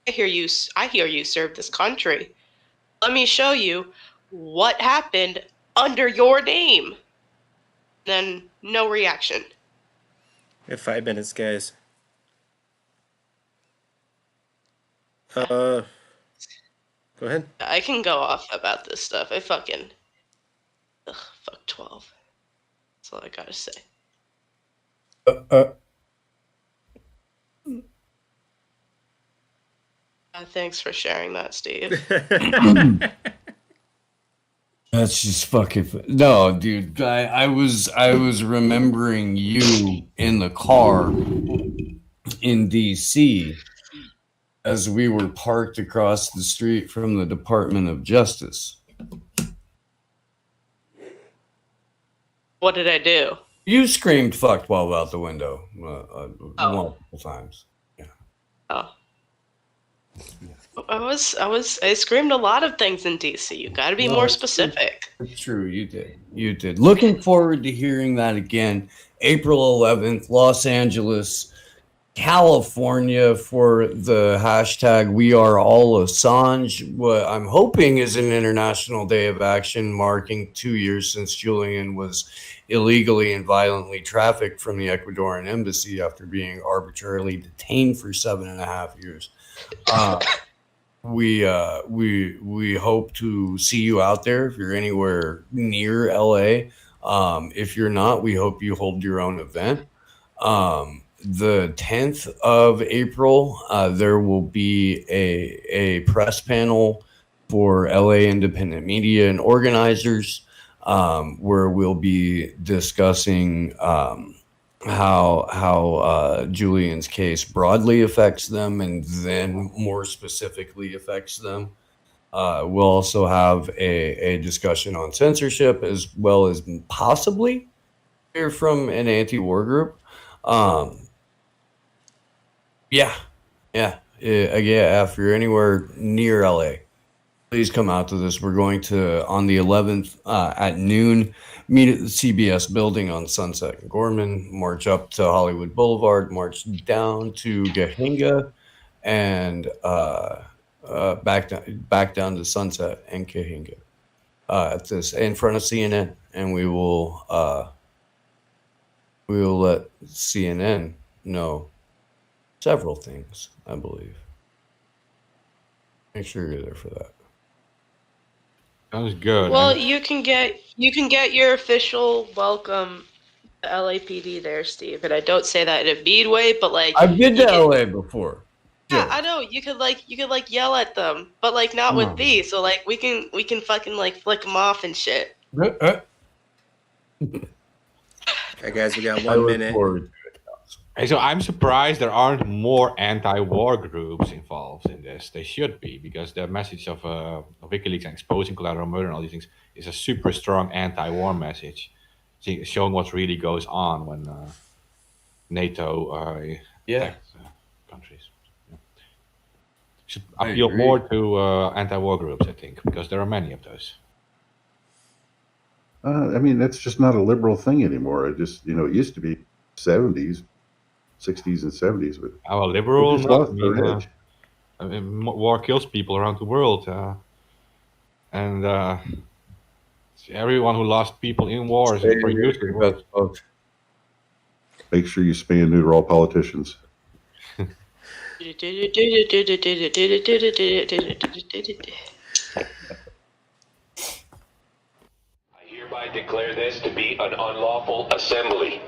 I hear you served this country. Let me show you what happened under your name. Then no reaction. We have 5 minutes, guys. Go ahead. I can go off about this stuff. Fuck 12. That's all I gotta say. Thanks for sharing that, Steve. That's just fucking no, dude. I was remembering you in the car in DC as we were parked across the street from the Department of Justice. What did I do? You screamed "fuck 12" out the window multiple times. Yeah. Oh. I screamed a lot of things in DC. You got to be more specific. It's true, you did. Looking forward to hearing that again. April 11th, Los Angeles, California, for the hashtag We Are All Assange. What I'm hoping is an international day of action marking 2 years since Julian was illegally and violently trafficked from the Ecuadorian embassy after being arbitrarily detained for 7.5 years. We hope to see you out there if you're anywhere near LA. If you're not, we hope you hold your own event. The 10th of April, there will be a press panel for LA independent media and organizers, where we'll be discussing how Julian's case broadly affects them and then more specifically affects them. We'll also have a discussion on censorship, as well as possibly hear from an anti-war group. If you're anywhere near LA, please come out to this. We're going to, on the 11th at noon, meet at the CBS building on Sunset and Gorman, march up to Hollywood Boulevard, march down to Cahinga, and back down to Sunset and Cahinga. At this, in front of CNN, and we will let CNN know several things, I believe. Make sure you're there for that. Sounds good. Well, you can get your official welcome to LAPD there, Steve. And I don't say that in a mean way, but like I've been to LA before. Yeah, I know. You could yell at them, but like not with me. So like we can fucking like flick them off and shit. Okay, guys, we got 1 minute. Hey, so I'm surprised there aren't more anti-war groups involved in this. They should be, because the message of WikiLeaks and exposing collateral murder and all these things is a super strong anti-war message, showing what really goes on when NATO attacks countries. Yeah. Should appeal more to anti-war groups, I think, because there are many of those. I mean, that's just not a liberal thing anymore. It just, it used to be 70s. 60s and 70s, but our liberal, war kills people around the world, and everyone who lost people in wars is produced. Make sure you spay and neuter all politicians. I hereby declare this to be an unlawful assembly.